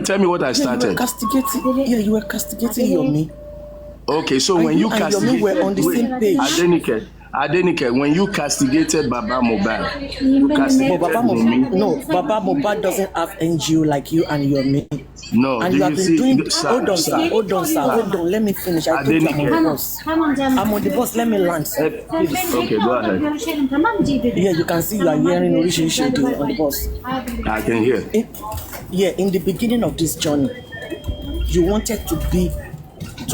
Tell me what I started. You were castigating. Yeah, you were castigating Yomi. Okay, so when you castigated, Yomi were on the same page. Adenike, when you castigated Baba Mohbad, you castigated Yomi. No, Baba Mohbad doesn't have NGO like you and Yomi. No, and you have been doing. Hold on, sir. Hold on. Let me finish. I think I'm on the bus. I'm on the bus. Let me land, sir. Please. Okay, go ahead. Yeah, you can see you are hearing Orishi on the bus. I can hear. In the beginning of this journey, you wanted to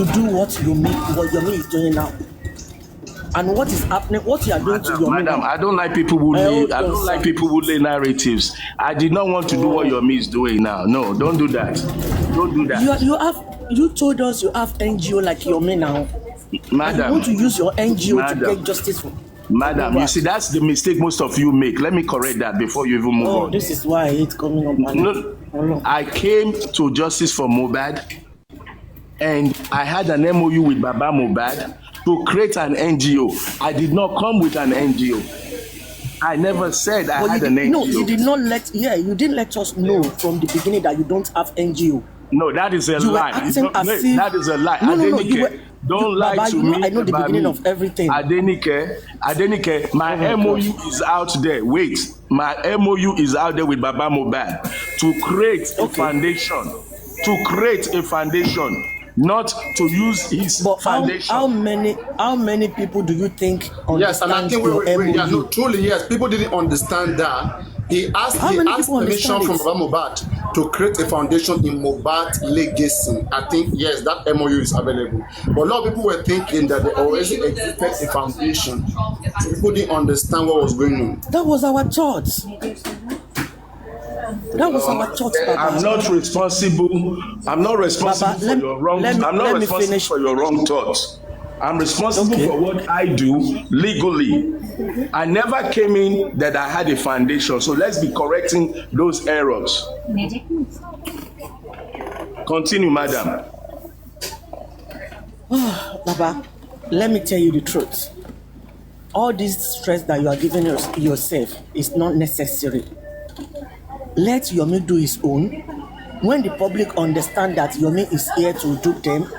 do what Yomi is doing now. And what is happening? What you are doing to Yomi? Madam, I don't like people who lay narratives. I did not want to do what Yomi is doing now. No, don't do that. Don't do that. You told us you have NGO like Yomi now. Madam, you want to use your NGO to get justice for. Madam, you see, that's the mistake most of you make. Let me correct that before you even move on. This is why it's coming up. No, I came to Justice for Mohbad, and I had an MOU with Baba Mohbad to create an NGO. I did not come with an NGO. I never said I had an NGO. No, you did not you didn't let us know from the beginning that you don't have NGO. No, that is a lie. That is a lie. No, don't lie Baba, to me. I know the beginning of everything. Adenike, my MOU is out there. Wait, my MOU is out there with Baba Mohbad to create a foundation. Not to use his foundation. How many people do you think understand? Yes, and I think truly, yes. People didn't understand that. He asked permission from Baba Mohbad to create a foundation in Mohbad's legacy. I think, yes, that MOU is available. But a lot of people were thinking that there already existed a foundation. So people didn't understand what was going on. That was our thoughts. That was our thought, Baba. I'm not responsible Baba, for your wrong. I'm not responsible for your wrrong thoughts. I'm responsible for what I do legally. I never came in that I had a foundation. So let's be correcting those errors. Continue, madam. Baba, let me tell you the truth. All this stress that you are giving yourself is not necessary. Let Yomi do his own. When the public understand that Yomi is here to do them,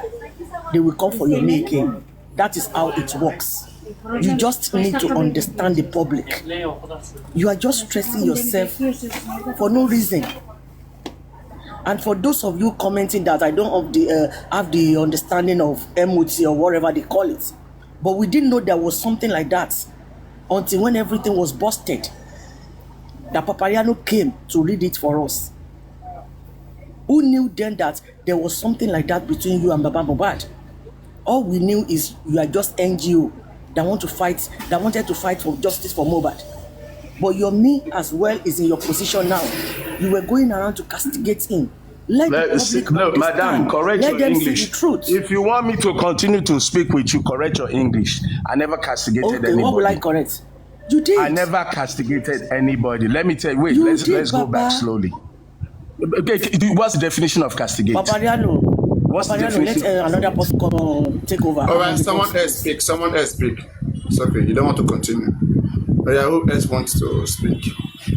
they will come for Yomi again. That is how it works. You just need to understand the public. You are just stressing yourself for no reason. And for those of you commenting that I don't have the understanding of MOT or whatever they call it, but we didn't know there was something like that until when everything was busted. That Papariano came to read it for us. Who knew then that there was something like that between you and Baba Mohbad? All we knew is you are just NGO that wanted to fight for justice for Mohbad. But Yomi as well is in your position now. You were going around to castigate him. Madam, correct your English. If you want me to continue to speak with you, correct your English. I never castigated anybody. What will I correct? You did. I never castigated anybody. Let me tell you. Wait, let's go back slowly. Okay, what's the definition of castigate? Papariano. What's the definition? Let another person come take over. All right, someone else speak. It's okay. You don't want to continue. But yeah, who else wants to speak?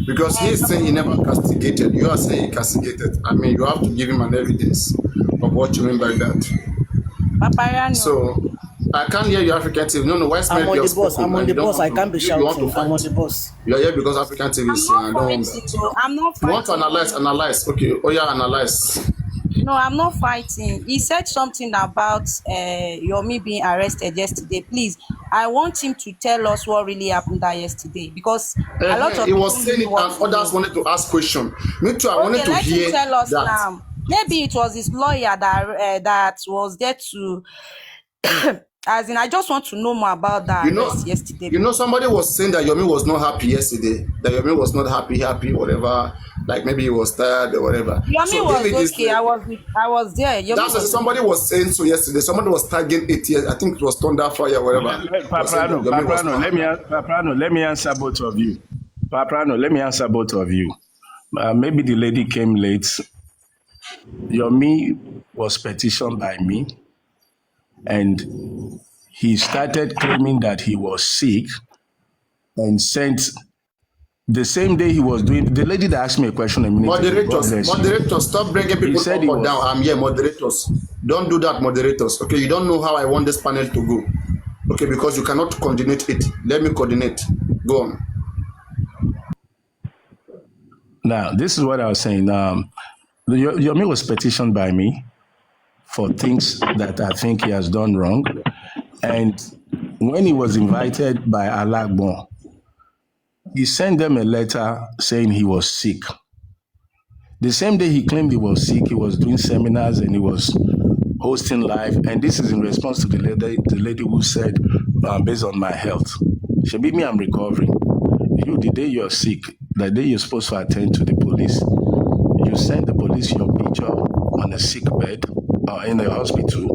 Because he's saying he never castigated. You are saying he castigated. I mean, you have to give him an evidence of what you mean by that. Papariano. So I can't hear you, African TV. No, why I'm on the bus. I can't be shouting. I'm on the bus. You are here because African TV is here. I don't want that. I'm not fighting. You want to analyze. Okay. Oh yeah, analyze. No, I'm not fighting. He said something about Yomi being arrested yesterday. Please, I want him to tell us what really happened there yesterday, because a lot of he was saying it and others wanted to ask questions. Me too. I wanted to hear him tell us that. Now. Maybe it was his lawyer that was there to As in, I just want to know more about that arrest yesterday. You know, somebody was saying that Yomi was not happy yesterday. That Yomi was not happy, whatever. Like maybe he was tired or whatever. Yomi was okay. I was there. Somebody was saying so yesterday. Somebody was tagging it here. I think it was Thunder Fire, whatever. Paprano, let me answer both of you. Paprano, let me answer both of you. Maybe the lady came late. Yomi was petitioned by me, and he started claiming that he was sick and sent the same day he was doing. The lady that asked me a question a minute ago. Moderators, stop bringing people up or down. I'm here, moderators. Don't do that, moderators. Okay, you don't know how I want this panel to go. Okay, because you cannot coordinate it. Let me coordinate. Go on. Now, this is what I was saying. Yomi was petitioned by me for things that I think he has done wrong. And when he was invited by Alagbon, he sent them a letter saying he was sick. The same day he claimed he was sick, he was doing seminars and he was hosting live. And this is in response to the lady who said, based on my health, Shebi, me, I'm recovering. You, the day you're sick, the day you're supposed to attend to the police, you send the police your picture on a sick bed or in a hospital.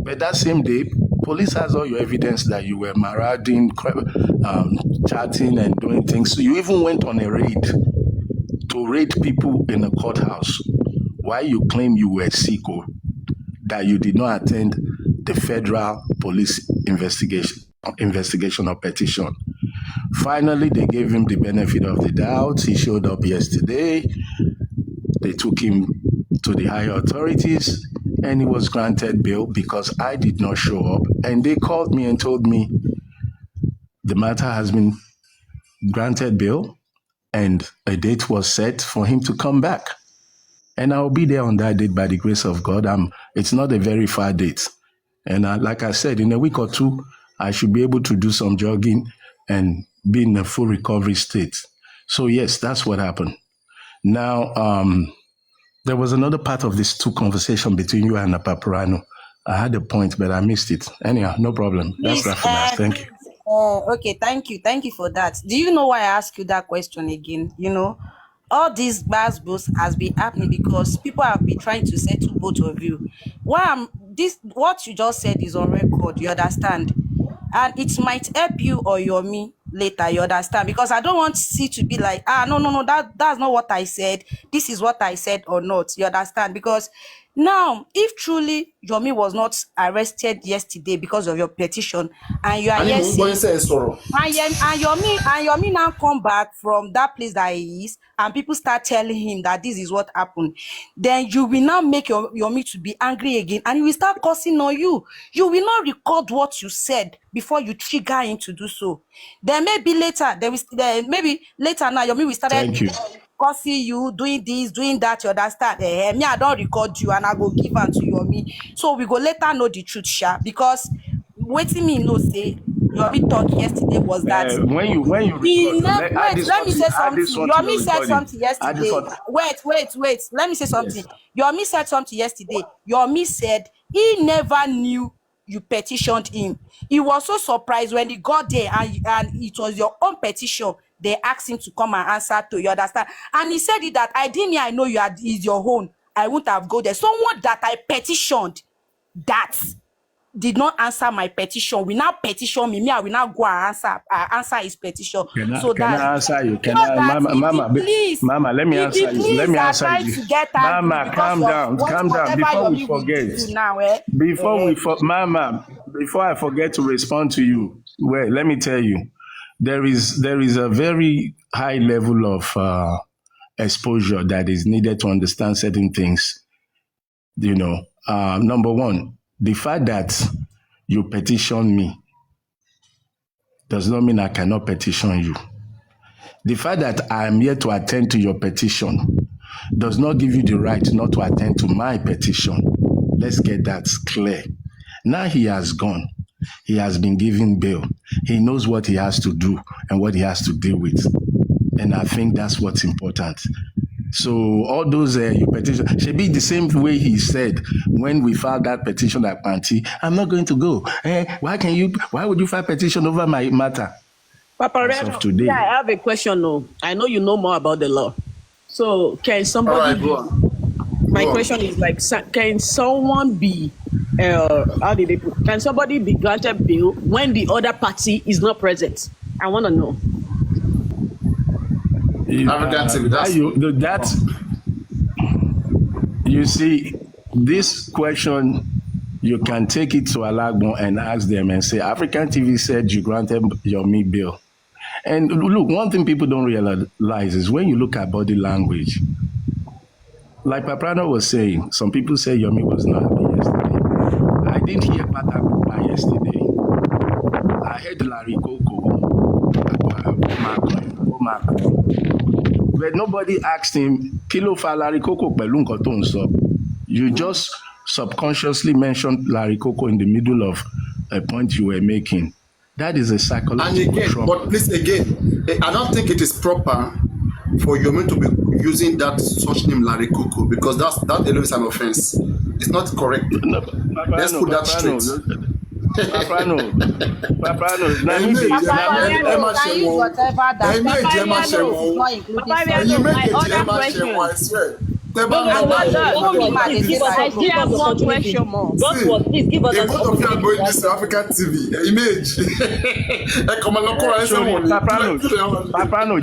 But that same day, police has all your evidence that you were marauding, chatting and doing things. So you even went on a raid to raid people in a courthouse while you claim you were sick or that you did not attend the federal police investigation or petition. Finally, they gave him the benefit of the doubt. He showed up yesterday. They took him to the higher authorities and he was granted bail because I did not show up. And they called me and told me the matter has been granted bail and a date was set for him to come back. And I'll be there on that date by the grace of God. It's not a very far date. And like I said, in a week or two, I should be able to do some jogging and be in a full recovery state. So yes, that's what happened. Now, there was another part of this two conversation between you and Paprano. I had a point, but I missed it. Anyhow, no problem. That's that for now. Thank you. Okay, thank you. Thank you for that. Do you know why I asked you that question again? You know, all these bad boosts has been happening because people have been trying to settle both of you. What you just said is on record, you understand? And it might help you or Yomi later, you understand? Because I don't want C to be like, no, that's not what I said. This is what I said or not, you understand? Because now, if truly Yomi was not arrested yesterday because of your petition, and you are and Yomi now come back from that place that he is, and people start telling him that this is what happened, then you will now make Yomi to be angry again, and he will start cursing on you. You will not record what you said before you trigger him to do so. Then maybe later, maybe later now Yomi will start cursing you, doing this, doing that, you understand? Me, I don't record you and I go give am to Yomi. So we go later know the truth, sha, because waiting me know say Yomi talk yesterday was that when you record, let me say something. Yomi said something yesterday. Wait. Let me say something. Yes. Yomi said something yesterday. Yomi said he never knew you petitioned him. He was so surprised when he got there and it was your own petition. They asked him to come and answer to, you understand? And he said that I know is your own. I wouldn't have go there. Someone that I petitioned that did not answer my petition will now petition me. I will now go and answer his petition. Can I answer you? Mama, let me answer you. Let me answer you. Mama, calm down. Before we forget. Before I forget to respond to you, well, let me tell you, there is a very high level of exposure that is needed to understand certain things. You know, number one, the fact that you petition me does not mean I cannot petition you. The fact that I am here to attend to your petition does not give you the right not to attend to my petition. Let's get that clear. Now he has gone. He has been given bail. He knows what he has to do and what he has to deal with. And I think that's what's important. So all those your petition should be the same way he said when we filed that petition at Panti. I'm not going to go. Why would you file petition over my matter? Papa As of today. yeah, I have a question. No, I know you know more about the law. So can somebody? All right, go on. My question is like, can someone be? How did they put? Can somebody be granted bail when the other party is not present? I want to know. You see, this question, you can take it to Alagbon and ask them and say, African TV said you granted Yomi bail. And look, one thing people don't realize is when you look at body language, like Paprano was saying, some people say Yomi was not happy yesterday. I didn't hear Patakuba yesterday. I heard Larry Koko, but nobody asked him, Kilo fa Larry Koko pẹ̀lú nǹkan tó ń sọ. You just subconsciously mentioned Larry Koko in the middle of a point you were making. That is a psychological trauma. But please again, I don't think it is proper for Yomi to be using that such name Larry Koko, because that alone is an offense. It's not correct. No, Let's put that straight. Paprano. Give us this African TV image. Paprano,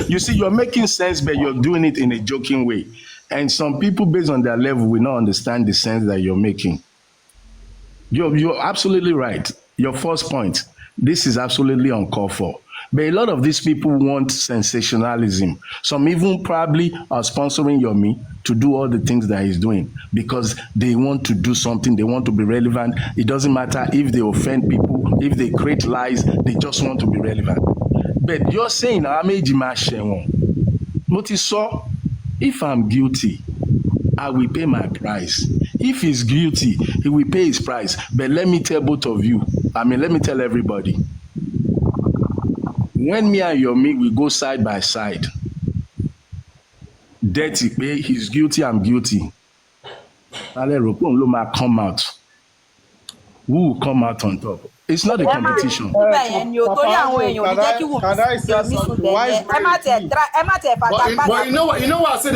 you see, you're making sense, but you're doing it in a joking way. And some people, based on their level, will not understand the sense that you're making. You're absolutely right. Your first point, this is absolutely uncalled for. But a lot of these people want sensationalism. Some even probably are sponsoring Yomi to do all the things that he's doing because they want to do something, they want to be relevant. It doesn't matter if they offend people, if they create lies, they just want to be relevant. But you're saying, if I'm guilty, I will pay my price. If he's guilty, he will pay his price. But let me tell both of you, let me tell everybody, when me and Yomi, we go side by side, dirty, he's guilty, I'm guilty. Come out. Who will come out on top? It's not a competition. Can I say something? Why is but you know what I said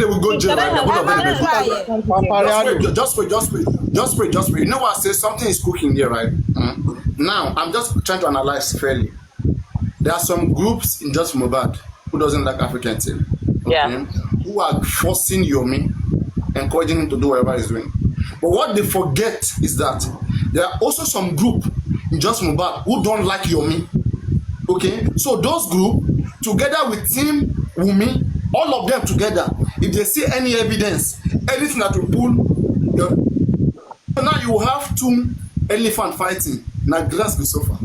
they will go jail, right? Just wait. You know what I said? Something is cooking here, right? Now I'm just trying to analyze fairly. There are some groups in just Mohbad who doesn't like African team. Okay? Yeah. Who are forcing Yomi, encouraging him to do whatever he's doing. But what they forget is that there are also some group in just Mohbad who don't like Yomi. Okay? So those group, together with Team Wumi, all of them together, if they see any evidence, anything that will pull, now you have two elephant fighting. Now grass will suffer.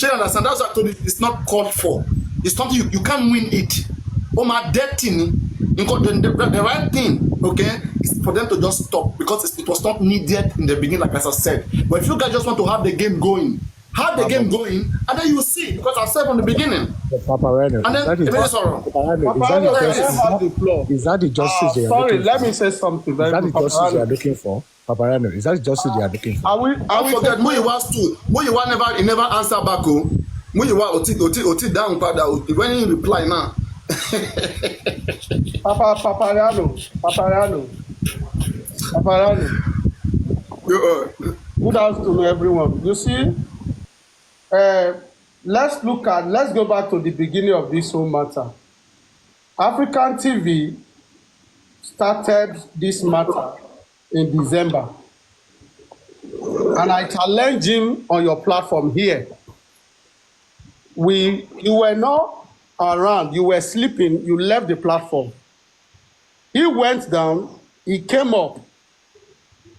You understand? That's what I told you. It's not called for. It's something you can't win it. My dead thing, the right thing, okay, is for them to just stop because it was not needed in the beginning, like as I said. But if you guys just want to have the game going, and then you will see, because I said from the beginning. Is that the justice they are looking for? Let me say something. Is that the justice they are looking for? Paparano, is that justice they are looking for? I forget Muyiwa never answer back. Muyiwa oti down when he reply now. Paparano. Good afternoon, everyone. You see, let's go back to the beginning of this whole matter. African TV started this matter in December. And I challenge him on your platform here. You were not around, you were sleeping, you left the platform. He went down, he came up,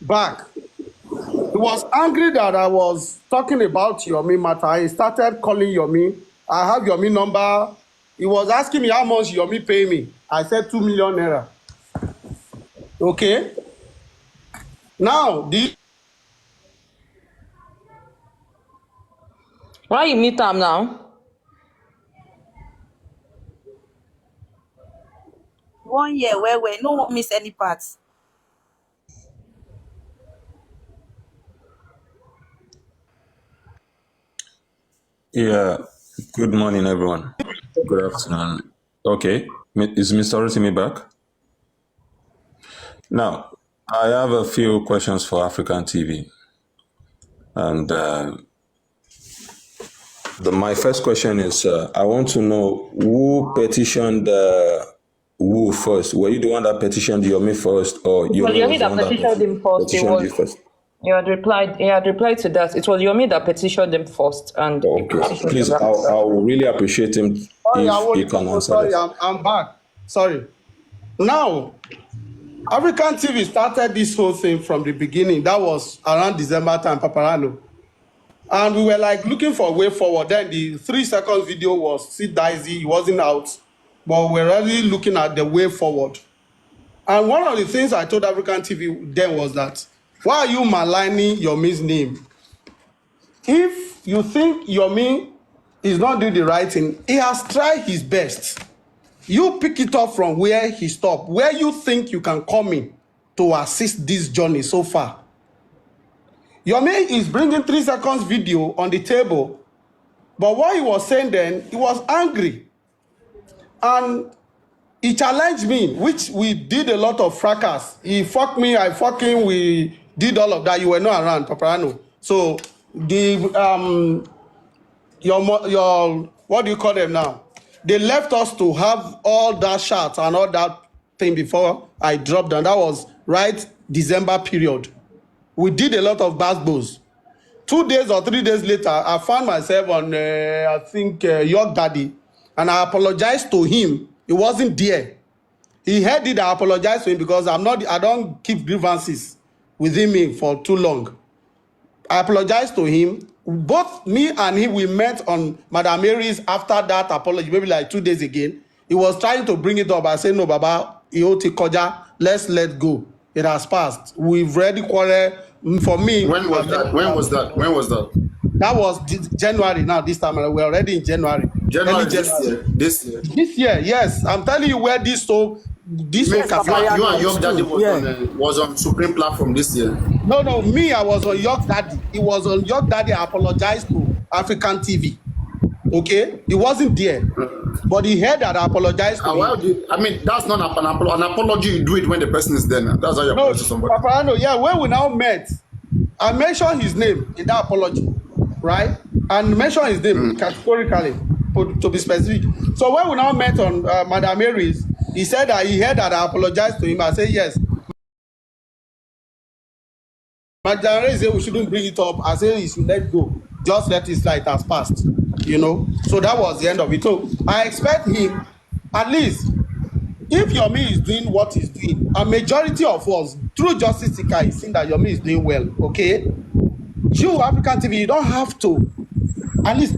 back. He was angry that I was talking about Yomi matter. He started calling Yomi. I have Yomi number. He was asking me how much Yomi pay me. I said 2 million naira. Okay? Now, why you meet him now? 1 year where no one miss any parts. Yeah, good morning, everyone. Good afternoon. Okay, is Mr. Rotimi back? Now, I have a few questions for African TV. And my first question is, I want to know who petitioned who first? Were you the one that petitioned Yomi first, or Yomi Well, was Yomi the one that that petitioned him first. petitioned you first? He had replied to that. It was Yomi that petitioned him first, and Okay, please, I'll really appreciate him if he can answer sorry, that. I'm back. Sorry. Now, African TV started this whole thing from the beginning. That was around December time, Paparano. And we were like looking for a way forward. Then the 3 second video was see Daisy, it wasn't out. But we're really looking at the way forward. And one of the things I told African TV then was that, why are you maligning Yomi's name? If you think Yomi is not doing the right thing, he has tried his best. You pick it up from where he stopped, where you think you can come in to assist this journey so far. Yomi is bringing 3 seconds video on the table, but what he was saying then, he was angry. And he challenged me, which we did a lot of fracas. He fucked me, I fucked him, we did all of that. You were not around, Paparano. So the your what do you call them now? They left us to have all that shots and all that thing before I dropped down. That was right December period. We did a lot of basketballs. 2 days or 3 days later, I found myself on I think York Daddy, and I apologized to him. He wasn't there. He heard it. I apologized to him because I don't keep grievances within me for too long. I apologized to him. Both me and him, we met on Madam Mary's after that apology, maybe like 2 days again. He was trying to bring it up. I said, no, Baba, Ioti Koja, let's let go. It has passed. We've already quarreled. For me. When was that? When was that? When was that? That was January now, this time. We're already in January. January this year. This year, yes. I'm telling you where this you and York Daddy was on Supreme platform this year. No, me, I was on York Daddy. He was on York Daddy. I apologized to African TV. Okay? He wasn't there. But he heard that I apologized to him. I mean, that's not an apology. You do it when the person is there now. That's how you apologize to somebody. Paparano, yeah, when we now met, I mentioned his name in that apology, right? And mentioned his name categorically, to be specific. So when we now met on Madam Mary's, he said that he heard that I apologized to him. I said, yes. Madam Mary said we shouldn't bring it up. I said he should let go. Just let it slide, it has passed. You know? So that was the end of it. So I expect him, at least, if Yomi is doing what he's doing, a majority of us, through Justice Seeker, is seeing that Yomi is doing well, okay? You, African TV, you don't have to at least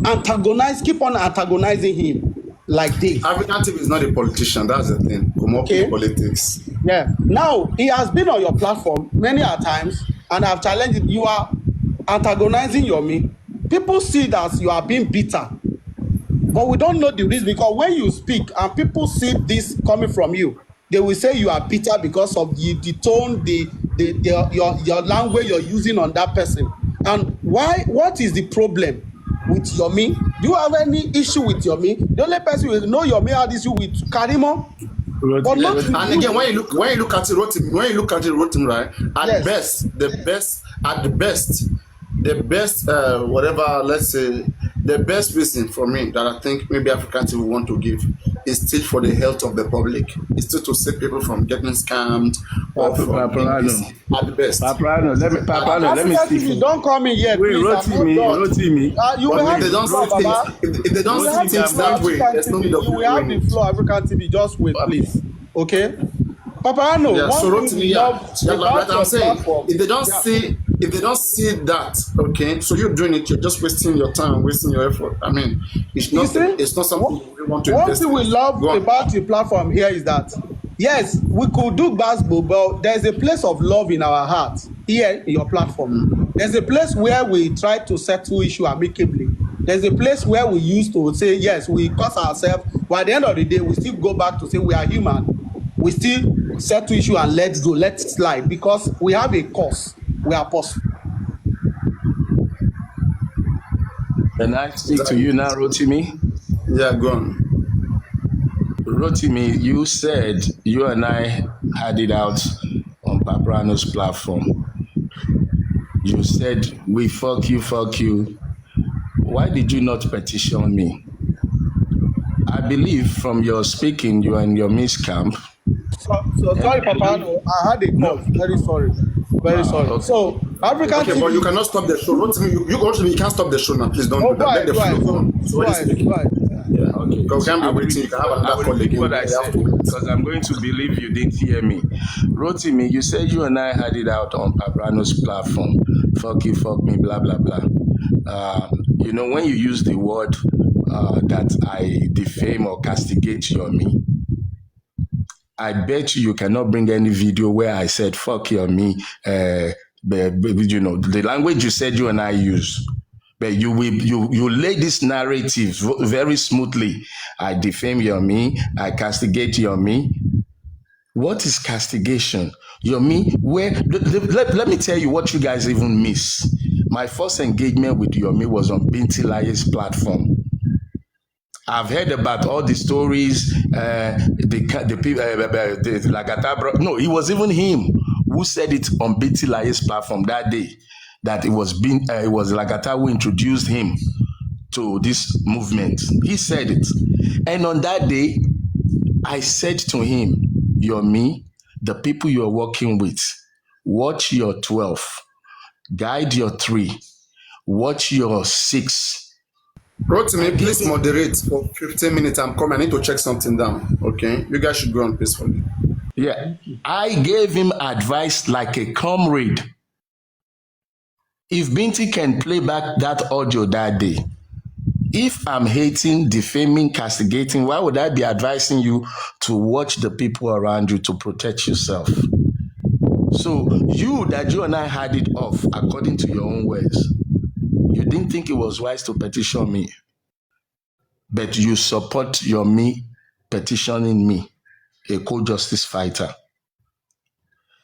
keep on antagonizing him like this. African TV is not a politician, that's the thing. Come up with politics. Yeah. Now, he has been on your platform many a times, and I've challenged him. You are antagonizing Yomi. People see that you are being bitter. But we don't know the reason, because when you speak and people see this coming from you, they will say you are bitter because of the tone, your language you're using on that person. And what is the problem with Yomi? Do you have any issue with Yomi? The only person who know Yomi had issue with Karimo. But not and again, when you look at it, Rotim, right? At best, the best, whatever, let's say, the best reason for me that I think maybe African TV want to give is still for the health of the public. It's still to save people from getting scammed or from at the best. Paparano, let me speak. Don't call me yet. Wait, Rotimi. You will have if they don't see things that way, there's no need of you will have the floor, African TV. Just wait, please. Okay? Paparano, yeah, so Rotimi, like I'm saying, if they don't see that, okay, so you're doing it, you're just wasting your time, wasting your effort. I mean, it's not something we want to invest in. One thing we love about the platform here is that, yes, we could do basketball, but there's a place of love in our heart here in your platform. There's a place where we try to settle issue amicably. There's a place where we used to say, yes, we curse ourselves, but at the end of the day, we still go back to say we are human. we still settle issue and let go, let it slide, because we have a cause we are pursuing. Can I speak to you now, Rotimi? Yeah, go on. Rotimi, you said you and I had it out on Paprano's platform. You said, we fuck you, fuck you. Why did you not petition me? I believe from your speaking, you are in your Miss camp. So sorry, Papa. No, I had a call. Very sorry. Very sorry. Okay. So African Okay, TV. but you cannot stop the show. Rotimi, you can't stop the show now. Please don't do that. Let the flow go on. So when you speak, Yeah, okay. because we can't be waiting. You can have another call again. What I said, because I'm going to believe you didn't hear me. Rotimi, you said you and I had it out on Paprano's platform. Fuck you, fuck me, blah, blah, blah. You know, when you use the word that I defame or castigate Yomi, I bet you cannot bring any video where I said, fuck Yomi. You know, the language you said you and I use. But you lay this narrative very smoothly. I defame Yomi, I castigate Yomi. What is castigation? Yomi, let me tell you what you guys even miss. My first engagement with Yomi was on Binti Laye's platform. I've heard about all the stories, the people, the Lagata bro. No, it was even him who said it on Binti Laye's platform that day, that it was Lagata who introduced him to this movement. He said it. And on that day, I said to him, Yomi, the people you're working with, watch your 12, guide your 3, watch your 6. Rotimi, please moderate for 15 minutes. I'm coming. I need to check something down. Okay? You guys should go on peacefully. Yeah. I gave him advice like a comrade. If Binti can play back that audio that day, if I'm hating, defaming, castigating, why would I be advising you to watch the people around you to protect yourself? So you and I had it off according to your own words. You didn't think it was wise to petition me, but you support me petitioning me, a co-justice fighter.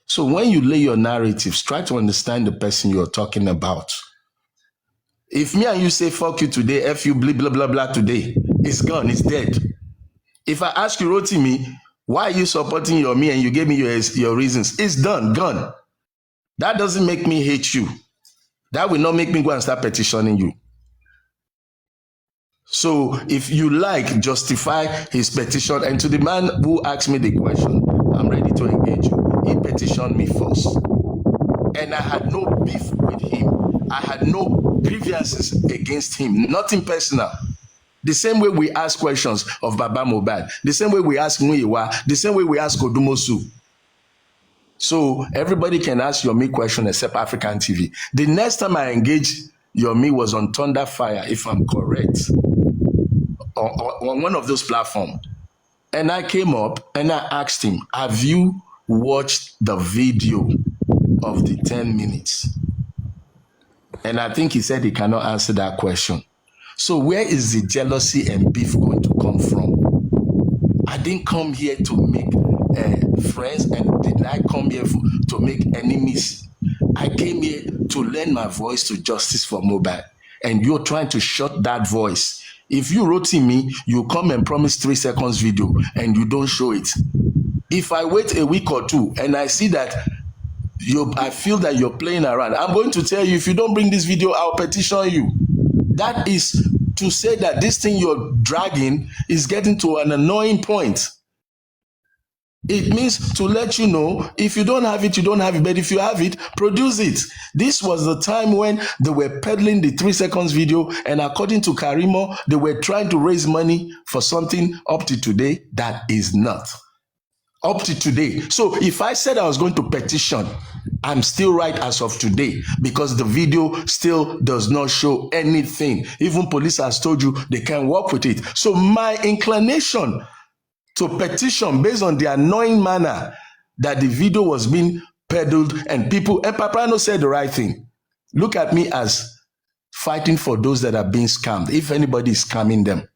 So when you lay your narratives, try to understand the person you're talking about. If me and you say, fuck you today, F you, blah, blah, blah, blah today, it's gone, it's dead. If I ask you, Rotimi, why are you supporting me and you gave me your reasons, it's done, gone. That doesn't make me hate you. That will not make me go and start petitioning you. So if you like, justify his petition. And to the man who asked me the question, I'm ready to engage you. He petitioned me first. And I had no beef with him. I had no grievances against him. Nothing personal. The same way we ask questions of Baba Mohbad. The same way we ask Muyiwa. The same way we ask Odumosu. So everybody can ask Yomi question except African TV. The next time I engaged Yomi was on Thunder Fire, if I'm correct, on one of those platforms. And I came up and I asked him, have you watched the video of the 10 minutes? And I think he said he cannot answer that question. So where is the jealousy and beef going to come from? I didn't come here to make friends, and did not come here to make enemies. I came here to lend my voice to justice for Mohbad, and you're trying to shut that voice. If you wrote to me, you come and promise 3 seconds video, and you don't show it. If I wait a week or 2, and I see that I feel that you're playing around, I'm going to tell you, if you don't bring this video, I'll petition you. That is to say that this thing you're dragging is getting to an annoying point. It means to let you know, if you don't have it, you don't have it. But if you have it, produce it. This was the time when they were peddling the 3 seconds video. And according to Karimo, they were trying to raise money for something up to today that is not. Up to today. So if I said I was going to petition, I'm still right as of today, because the video still does not show anything. Even police has told you they can't work with it. So my inclination to petition based on the annoying manner that the video was being peddled, and Paprano said the right thing. Look at me as fighting for those that are being scammed, if anybody is scamming them.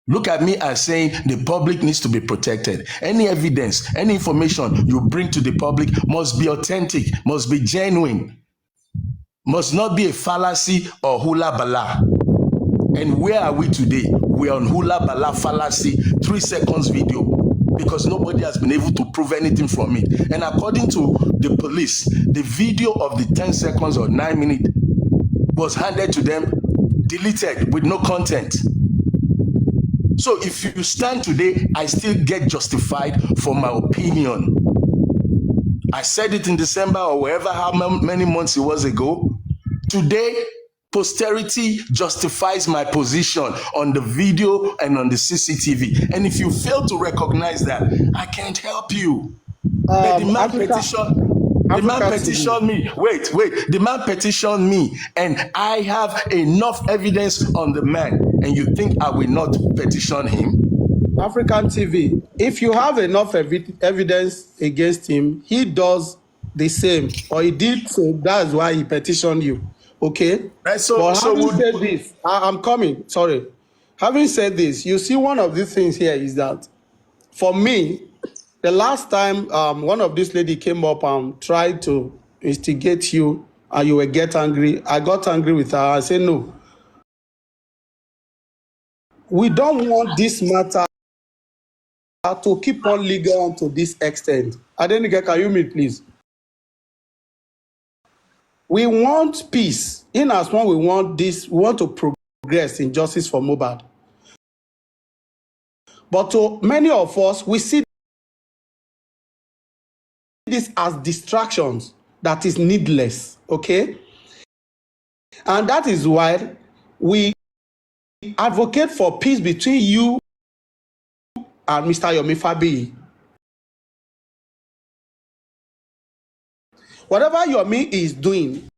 Look at me as saying the public needs to be protected. Any evidence, any information you bring to the public must be authentic, must be genuine, must not be a fallacy or hula bala. And where are we today? We're on hula bala fallacy, 3 seconds video, because nobody has been able to prove anything from it. And according to the police, the video of the 10 seconds or 9 minutes was handed to them, deleted with no content. So if you stand today, I still get justified for my opinion. I said it in December or wherever, how many months it was ago. Today, posterity justifies my position on the video and on the CCTV. And if you fail to recognize that, I can't help you. But the man petitioned me. Wait. The man petitioned me, and I have enough evidence on the man. And you think I will not petition him? African TV, if you have enough evidence against him, he does the same, or he did so. That's why he petitioned you. Okay? Right, said this, I'm coming. Sorry. Having said this, you see, one of the things here is that for me, the last time one of these lady came up and tried to instigate you and you will get angry, I got angry with her. I said, no. We don't want this matter to keep on legal to this extent. Adenike, can you mute, please? We want peace. In as one, we want this, we want to progress in justice for Mohbad. But to many of us, we see this as distractions that is needless, okay? And that is why we advocate for peace between you and Mr. Yomi Fabayi. Whatever Yomi is doing